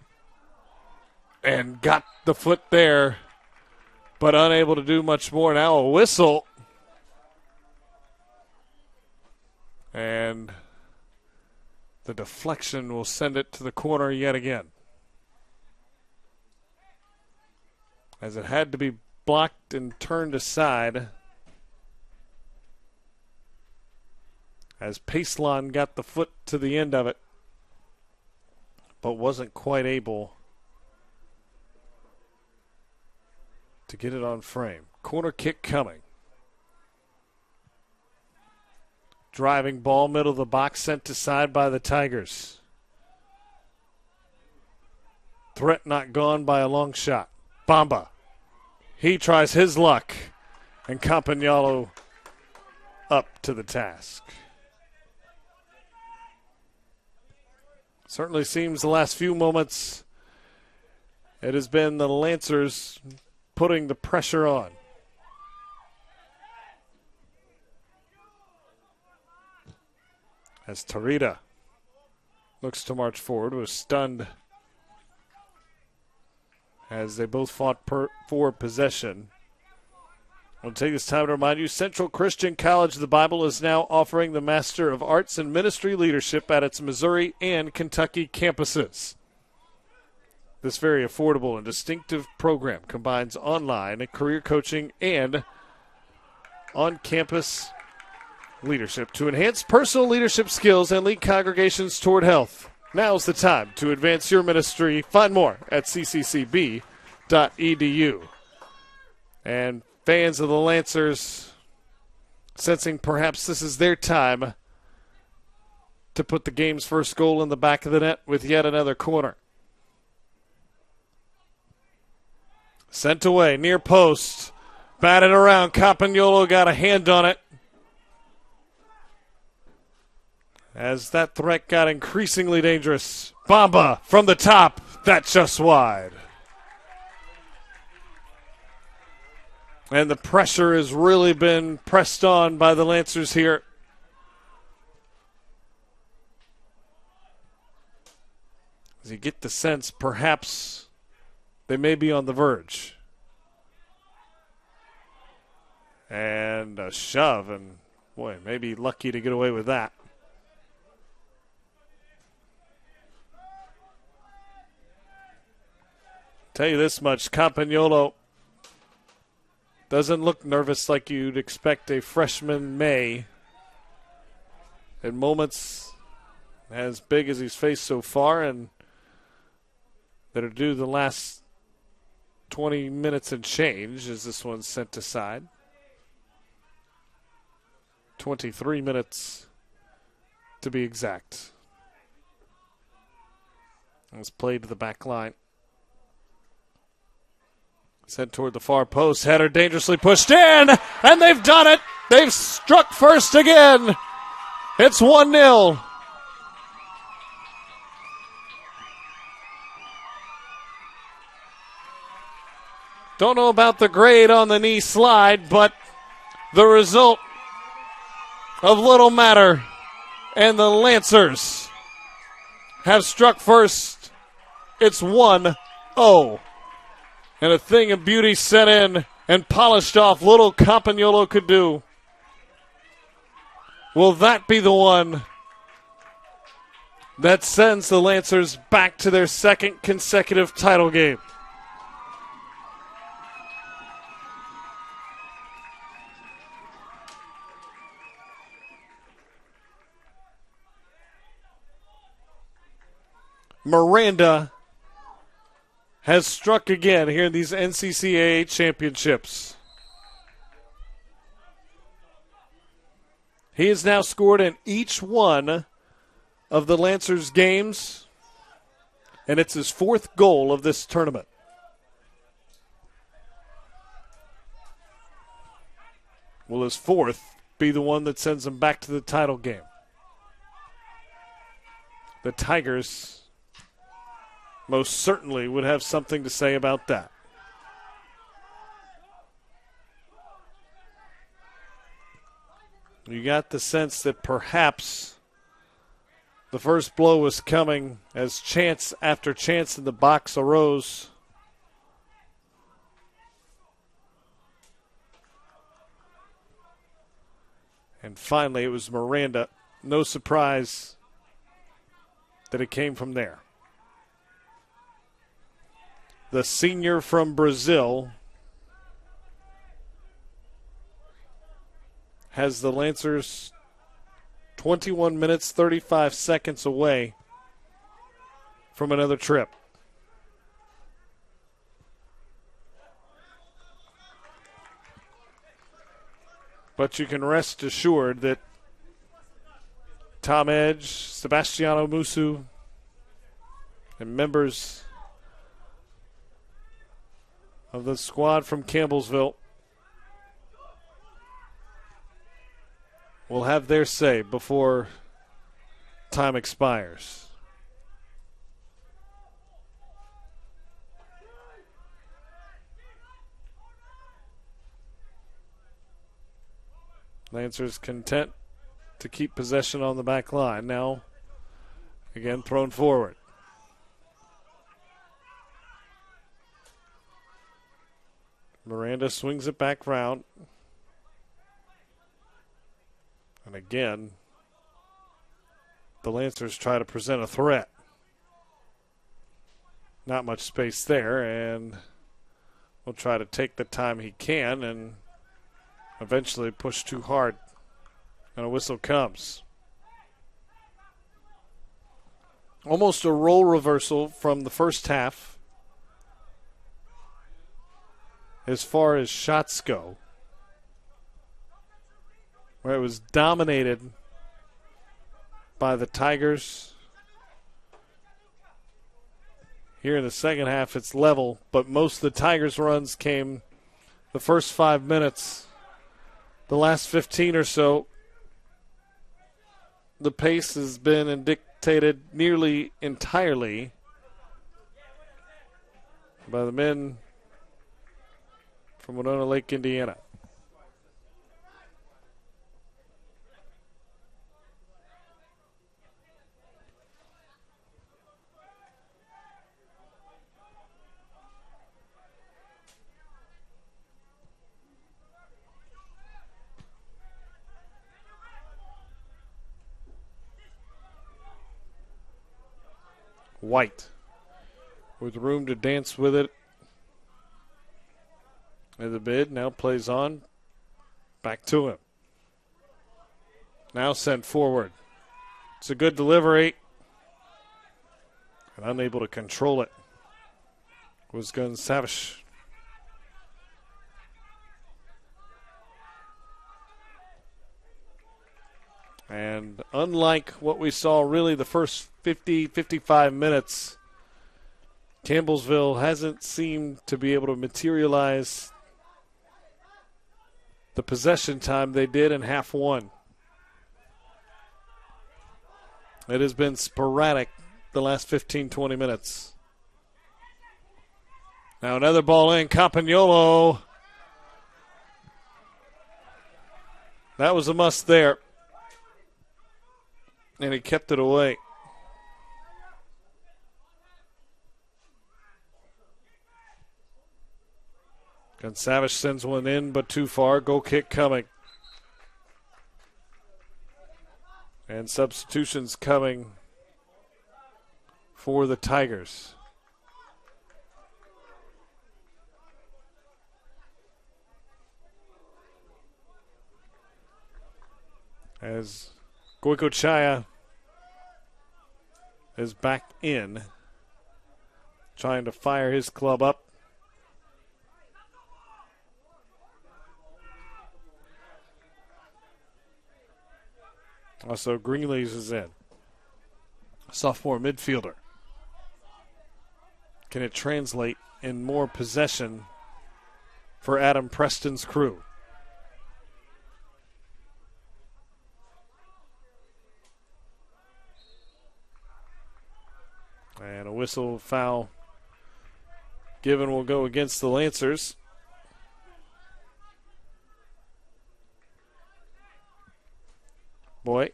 Speaker 1: and got the foot there, but unable to do much more. Now a whistle. And the deflection will send it to the corner yet again, as it had to be blocked and turned aside, as Pacelon got the foot to the end of it, but wasn't quite able to get it on frame. Corner kick coming. Driving ball, middle of the box, sent aside by the Tigers. Threat not gone by a long shot. Bamba. He tries his luck, and Campagnolo up to the task. Certainly seems the last few moments it has been the Lancers putting the pressure on. As Tarita looks to march forward, was stunned as they both fought for possession. I'll take this time to remind you, Central Christian College of the Bible is now offering the Master of Arts in Ministry Leadership at its Missouri and Kentucky campuses. This very affordable and distinctive program combines online career coaching and on-campus leadership to enhance personal leadership skills and lead congregations toward health. Now's the time to advance your ministry. Find more at cccb.edu. And fans of the Lancers sensing perhaps this is their time to put the game's first goal in the back of the net with yet another corner. Sent away, near post, batted around. Campagnolo got a hand on it, as that threat got increasingly dangerous. Bamba from the top. That's just wide. And the pressure has really been pressed on by the Lancers here. As you get the sense perhaps they may be on the verge. And a shove, and boy, maybe lucky to get away with that. Tell you this much, Campagnolo doesn't look nervous like you'd expect a freshman may. In moments as big as he's faced so far, and that are due the last 20 minutes and change as this one's sent aside. 23 minutes to be exact. It's played to the back line. Sent toward the far post. Header dangerously pushed in, and they've done it. They've struck first again. It's 1-0. Don't know about the grade on the knee slide, but the result of little matter. And the Lancers have struck first. It's 1-0. And a thing of beauty set in and polished off. Little Campagnolo could do. Will that be the one that sends the Lancers back to their second consecutive title game? Miranda has struck again here in these NCCAA championships. He has now scored in each one of the Lancers games, and it's his fourth goal of this tournament. Will his fourth be the one that sends him back to the title game? The Tigers most certainly would have something to say about that. You got the sense that perhaps the first blow was coming as chance after chance in the box arose. And finally it was Miranda. No surprise that it came from there. The senior from Brazil has the Lancers 21 minutes, 35 seconds away from another trip. But you can rest assured that Tom Edge, Sebastiano Musu, and members of the squad from Campbellsville will have their say before time expires. Lancers content to keep possession on the back line. Now, again, thrown forward. Miranda swings it back round. And again, the Lancers try to present a threat. Not much space there, and will try to take the time he can and eventually push too hard. And a whistle comes. Almost a role reversal from the first half as far as shots go, where it was dominated by the Tigers. Here in the second half, it's level, but most of the Tigers' runs came the first 5 minutes. The last 15 or so, the pace has been dictated nearly entirely by the men from Winona Lake, Indiana. White with room to dance with it. And the bid now plays on. Back to him. Now sent forward. It's a good delivery. And unable to control it was Gonçalves. And unlike what we saw really the first 50, 55 minutes, Campbellsville hasn't seemed to be able to materialize the possession time they did in half one. It has been sporadic the last 15, 20 minutes. Now another ball in, Campagnolo. That was a must there. And he kept it away. Gonçalves sends one in, but too far. Goal kick coming. And substitutions coming for the Tigers. As Goicoechea is back in trying to fire his club up. Also, Greenlees is in. Sophomore midfielder. Can it translate in more possession for Adam Preston's crew? And a whistle foul given will go against the Lancers. Boy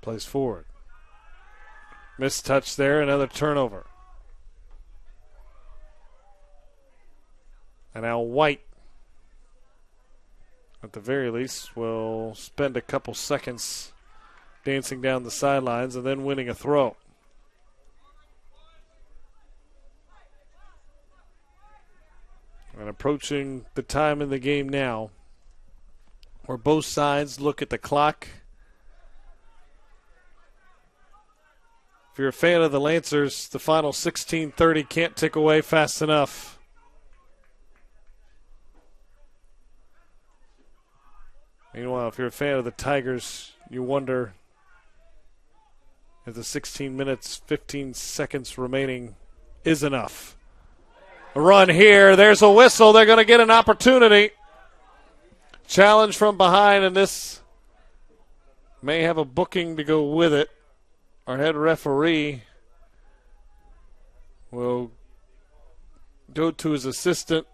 Speaker 1: plays forward. Missed touch there, another turnover. And now White, at the very least, will spend a couple seconds dancing down the sidelines and then winning a throw. And approaching the time in the game now where both sides look at the clock. If you're a fan of the Lancers, the final 16:30 can't tick away fast enough. Meanwhile, if you're a fan of the Tigers, you wonder if the 16 minutes, 15 seconds remaining is enough. A run here. There's a whistle. They're going to get an opportunity. Challenge from behind, and this may have a booking to go with it. Our head referee will go to his assistant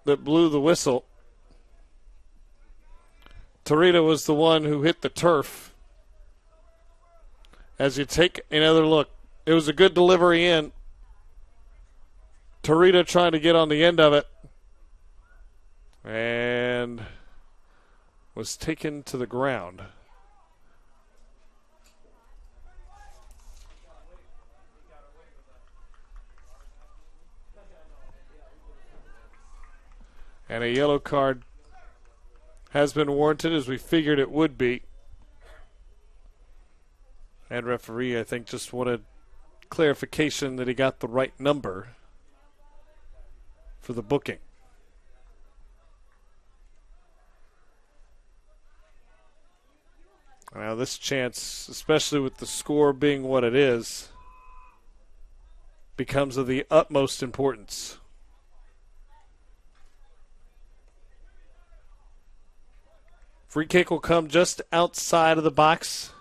Speaker 1: that blew the whistle. Tarita was the one who hit the turf. As you take another look, it was a good delivery in. Tarita trying to get on the end of it. And was taken to the ground. And a yellow card has been warranted, as we figured it would be. And referee, I think, just wanted clarification that he got the right number for the booking. Now this chance, especially with the score being what it is, becomes of the utmost importance. Free kick will come just outside of the box.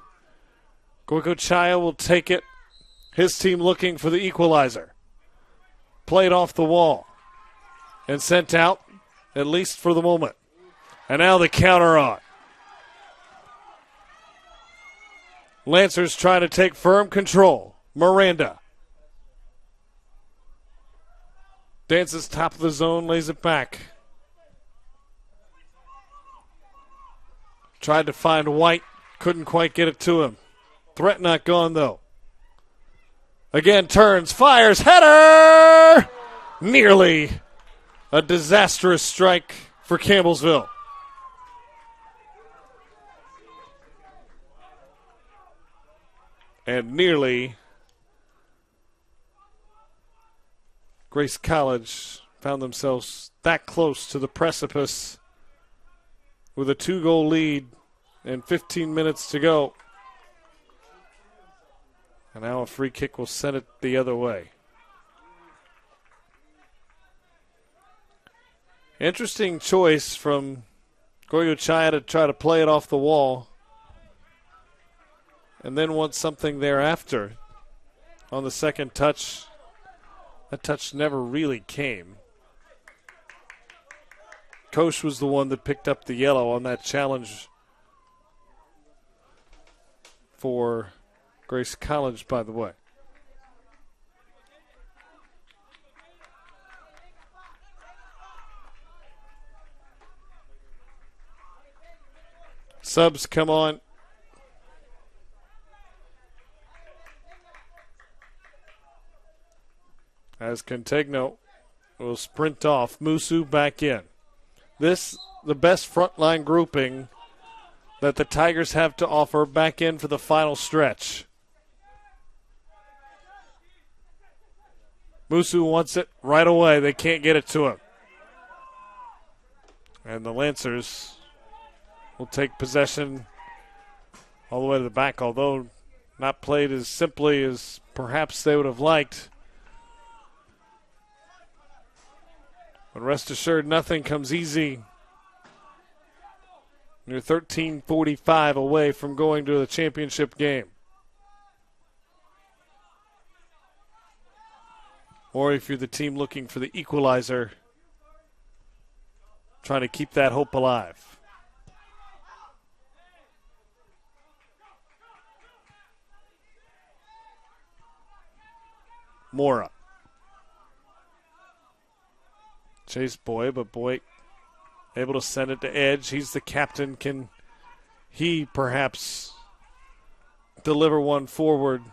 Speaker 1: Goikochaya will take it. His team looking for the equalizer. Played off the wall and sent out, at least for the moment. And now the counter on. Lancers trying to take firm control. Miranda dances top of the zone, lays it back. Tried to find White, couldn't quite get it to him. Threat not gone, though. Again, turns, fires, header! Nearly a disastrous strike for Campbellsville. And nearly Grace College found themselves that close to the precipice with a 2-goal lead and 15 minutes to go. And now a free kick will send it the other way. Interesting choice from Goikochaya to try to play it off the wall and then want something thereafter on the second touch. That touch never really came. Koch was the one that picked up the yellow on that challenge for Grace College, by the way. Subs come on. As Contegno will sprint off. Musu back in. This, the best frontline grouping that the Tigers have to offer, back in for the final stretch. Musu wants it right away. They can't get it to him. And the Lancers will take possession all the way to the back, although not played as simply as perhaps they would have liked. But rest assured, nothing comes easy. You're 13:45 away from going to the championship game. Or if you're the team looking for the equalizer, trying to keep that hope alive. Mora. Chase Boy, but Boy able to send it to Edge. He's the captain. Can he perhaps deliver one forward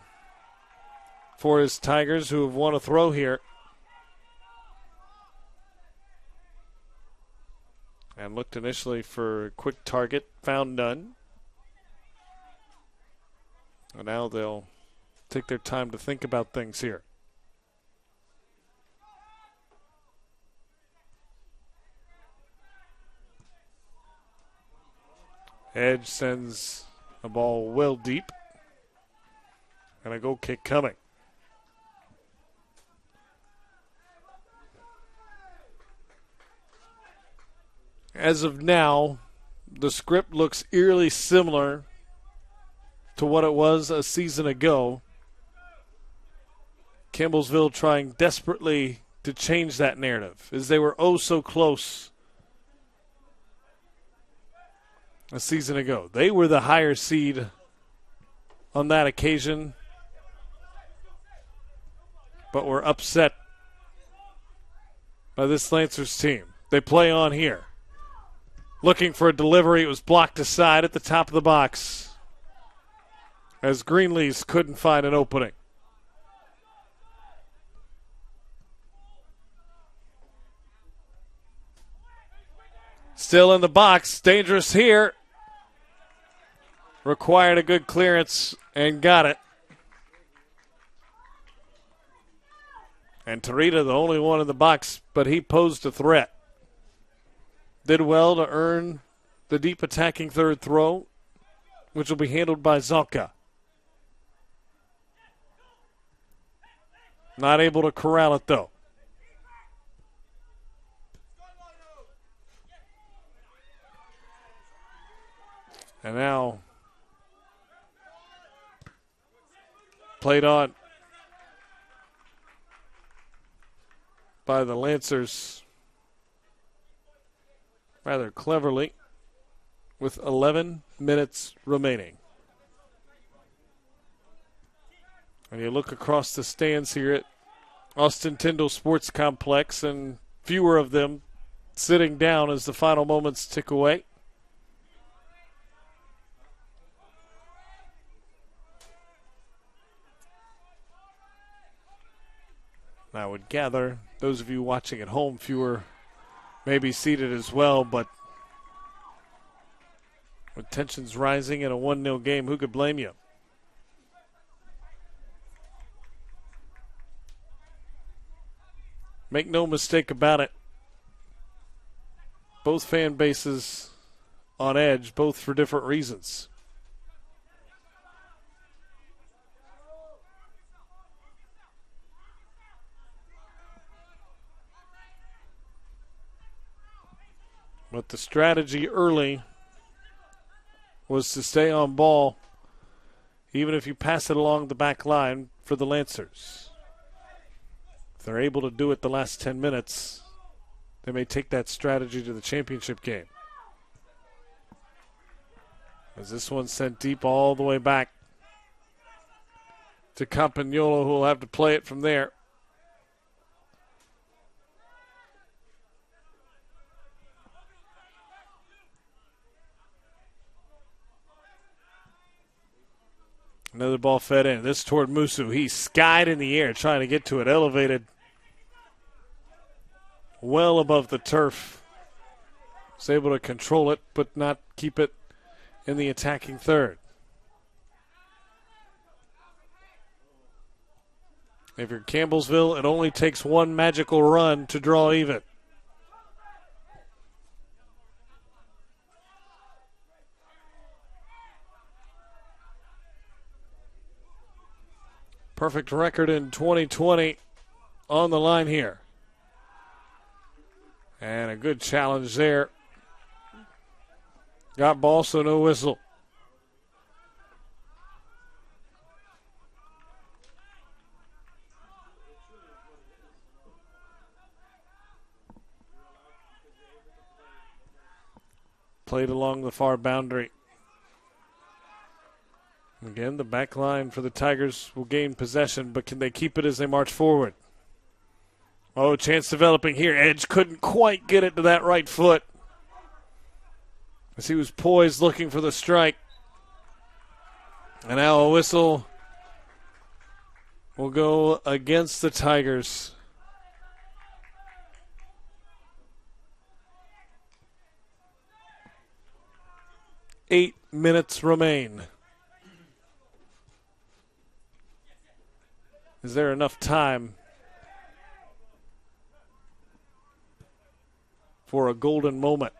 Speaker 1: for his Tigers, who have won a throw here? And looked initially for a quick target, found none. And now they'll take their time to think about things here. Edge sends a ball well deep. And a goal kick coming. As of now, the script looks eerily similar to what it was a season ago. Campbellsville trying desperately to change that narrative, as they were oh so close a season ago. They were the higher seed on that occasion, but were upset by this Lancers team. They play on here. Looking for a delivery. It was blocked aside at the top of the box as Greenlees couldn't find an opening. Still in the box. Dangerous here. Required a good clearance and got it. And Tarita, the only one in the box, but he posed a threat. Did well to earn the deep attacking third throw, which will be handled by Zalka. Not able to corral it, though. And now played on by the Lancers rather cleverly with 11 minutes remaining. And you look across the stands here at Austin-Tindall Sports Complex, and fewer of them sitting down as the final moments tick away. I would gather those of you watching at home, fewer may be seated as well, but with tensions rising in a 1-0 game, who could blame you? Make no mistake about it. Both fan bases on edge, both for different reasons. But the strategy early was to stay on ball, even if you pass it along the back line for the Lancers. If they're able to do it the last 10 minutes, they may take that strategy to the championship game. As this one's sent deep all the way back to Campagnolo, who will have to play it from there. Another ball fed in. This toward Musu. He skied in the air trying to get to it. Elevated well above the turf. Was able to control it but not keep it in the attacking third. If you're Campbellsville, it only takes one magical run to draw even. Perfect record in 2020 on the line here. And a good challenge there. Got ball, so no whistle. Played along the far boundary. Again, the back line for the Tigers will gain possession, but can they keep it as they march forward? Oh, chance developing here. Edge couldn't quite get it to that right foot as he was poised looking for the strike. And now a whistle will go against the Tigers. Eight minutes remain. Is there enough time for a golden moment?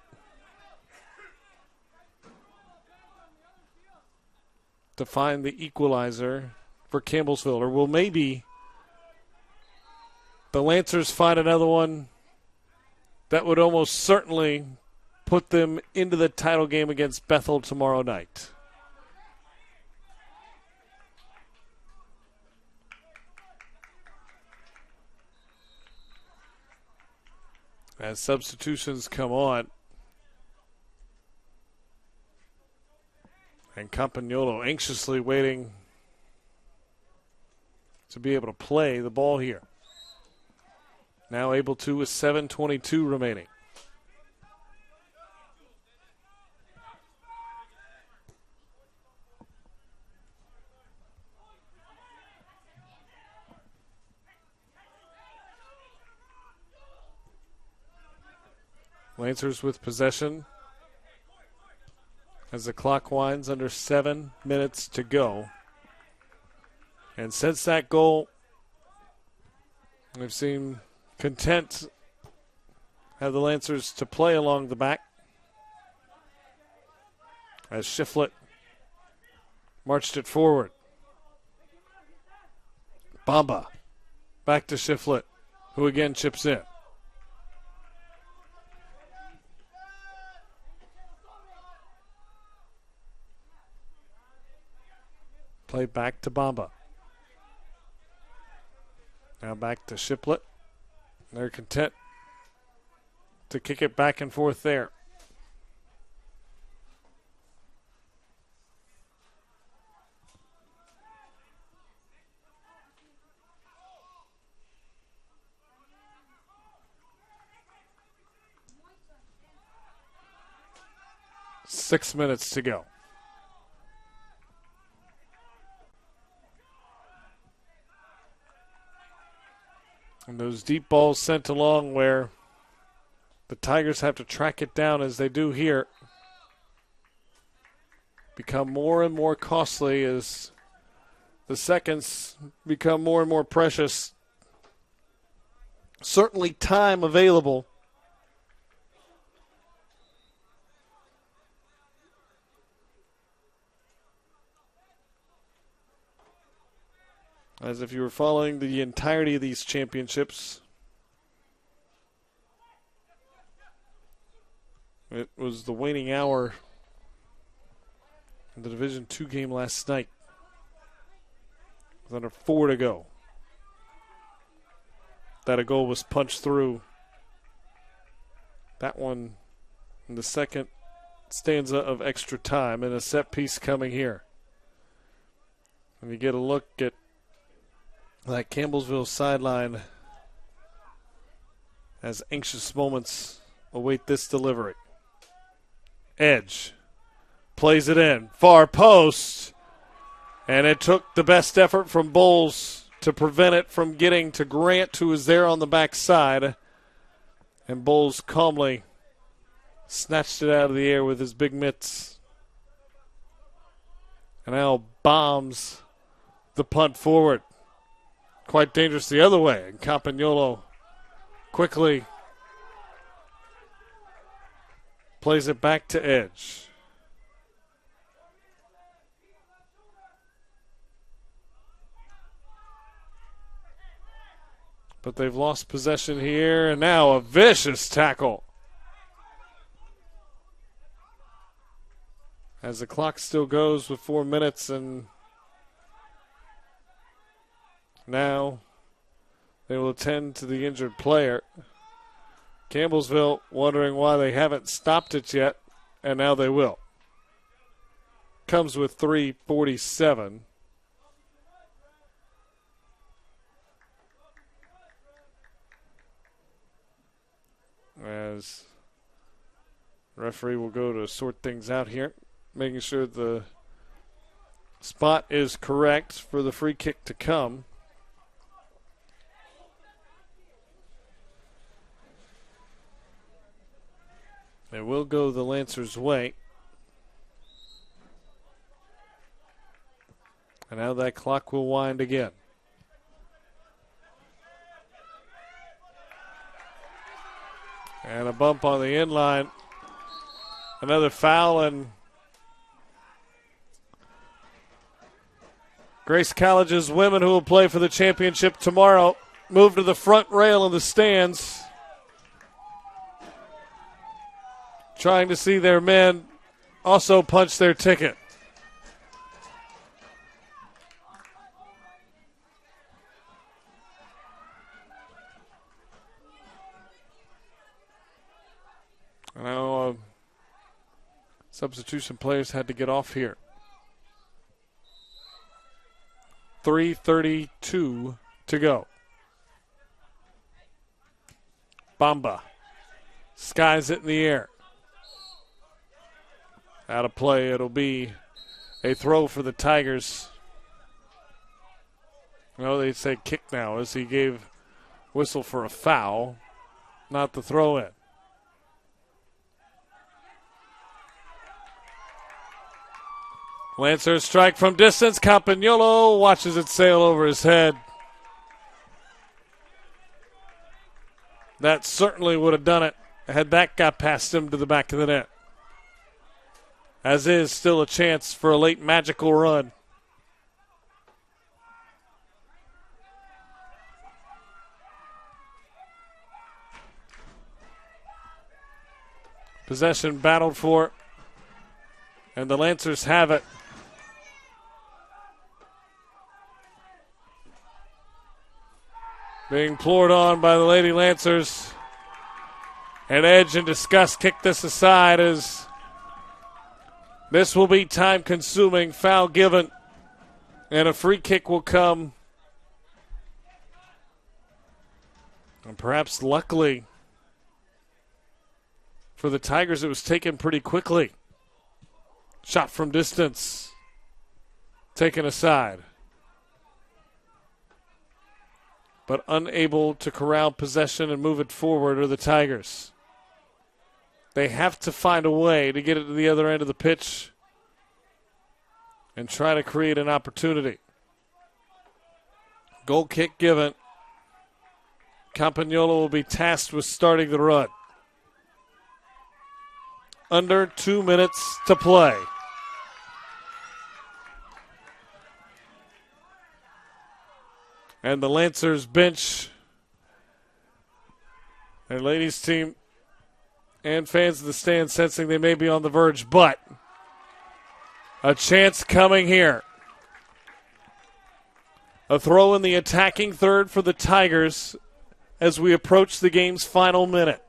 Speaker 1: To find the equalizer for Campbellsville, or will maybe the Lancers find another one that would almost certainly put them into the title game against Bethel tomorrow night? As substitutions come on, and Campagnolo anxiously waiting to be able to play the ball here. Now able to with 7:22 remaining. Lancers with possession as the clock winds, under 7 minutes to go. And since that goal, we've seen content have the Lancers to play along the back as Shiflett marched it forward. Bamba back to Shiflett, who again chips in. Play back to Bamba. Now back to Shiflett. They're content to kick it back and forth there. Six minutes to go. And those deep balls sent along where the Tigers have to track it down as they do here become more and more costly as the seconds become more and more precious. Certainly time available. As if you were following the entirety of these championships, it was the waning hour in the Division II game last night. With under 4 to go, that a goal was punched through. That one in the second stanza of extra time, and a set piece coming here. And you get a look at that Campbellsville sideline as anxious moments await this delivery. Edge plays it in, far post, and it took the best effort from Bowles to prevent it from getting to Grant, who was there on the backside, and Bowles calmly snatched it out of the air with his big mitts. And now bombs the punt forward. quite dangerous the other way. And Campagnolo quickly plays it back to Edge. But they've lost possession here, and now a vicious tackle. As the clock still goes with 4 minutes, and now they will attend to the injured player. Campbellsville wondering why they haven't stopped it yet, and now they will. Comes with 3:47. As the referee will go to sort things out here, making sure the spot is correct for the free kick to come. It will go the Lancers' way. And now that clock will wind again. And a bump on the inline. Another foul, and Grace College's women, who will play for the championship tomorrow, move to the front rail in the stands, trying to see their men also punch their ticket. Now, substitution players had to get off here. 3:32 to go. Bamba skies it in the air. Out of play, it'll be a throw for the Tigers. No, they say kick now, as he gave whistle for a foul, not the throw in. Lancers strike from distance. Campagnolo watches it sail over his head. That certainly would have done it had that got past him to the back of the net. As is still a chance for a late magical run. Possession battled for, and the Lancers have it. Being poured on by the Lady Lancers. And Edge in disgust kicked this aside as this will be time-consuming. Foul given. And a free kick will come. And perhaps luckily for the Tigers, it was taken pretty quickly. Shot from distance. Taken aside. But unable to corral possession and move it forward are the Tigers. They have to find a way to get it to the other end of the pitch and try to create an opportunity. Goal kick given. Campagnolo will be tasked with starting the run. Under 2 minutes to play. And the Lancers bench, their ladies team, and fans of the stand sensing they may be on the verge, but a chance coming here. A throw in the attacking third for the Tigers as we approach the game's final minute.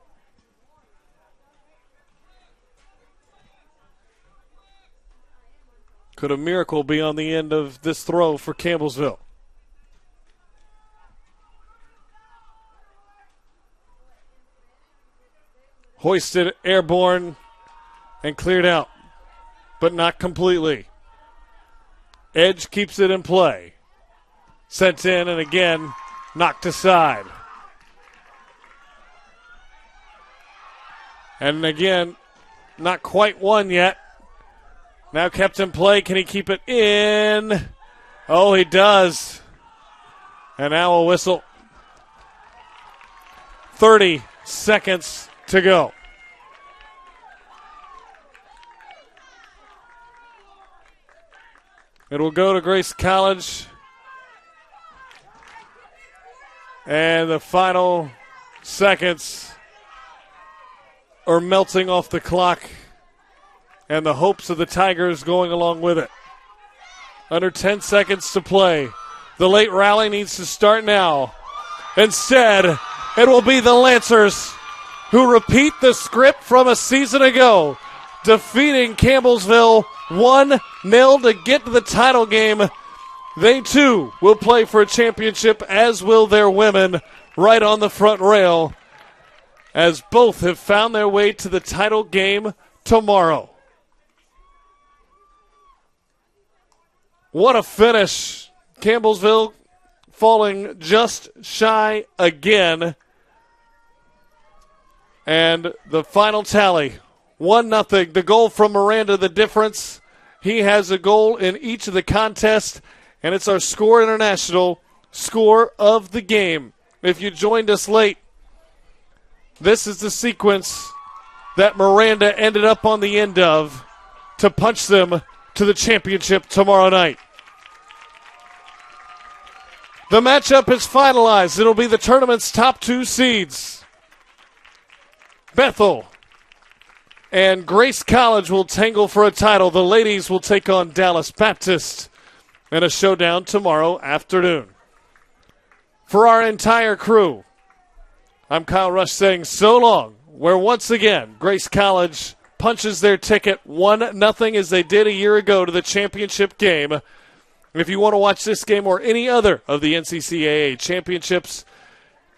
Speaker 1: Could a miracle be on the end of this throw for Campbellsville? Hoisted, airborne, and cleared out, but not completely. Edge keeps it in play. Sent in and again knocked aside. And again, not quite one yet. Now kept in play. Can he keep it in? Oh, he does. And now a whistle. 30 seconds to go. It will go to Grace College. And the final seconds are melting off the clock. And the hopes of the Tigers going along with it. Under 10 seconds to play. The late rally needs to start now. Instead, it will be the Lancers who repeat the script from a season ago, defeating Campbellsville 1-0 to get to the title game. They, too, will play for a championship, as will their women, right on the front rail, as both have found their way to the title game tomorrow. What a finish. Campbellsville falling just shy again. And the final tally, 1-0. The goal from Miranda, the difference. He has a goal in each of the contests, and it's our Score International score of the game. If you joined us late, this is the sequence that Miranda ended up on the end of to punch them to the championship tomorrow night. The matchup is finalized. It'll be the tournament's top 2 seeds. Bethel and Grace College will tangle for a title. The ladies will take on Dallas Baptist in a showdown tomorrow afternoon. For our entire crew, I'm Kyle Rush saying so long, where once again Grace College punches their ticket 1-0 as they did a year ago to the championship game. If you want to watch this game or any other of the NCCAA championships,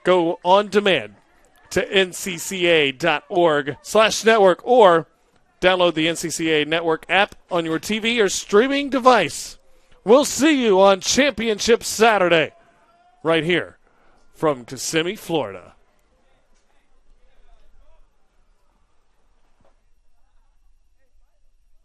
Speaker 1: go on demand to nccaa.org/network or download the NCCAA Network app on your TV or streaming device. We'll see you on Championship Saturday right here from Kissimmee, Florida.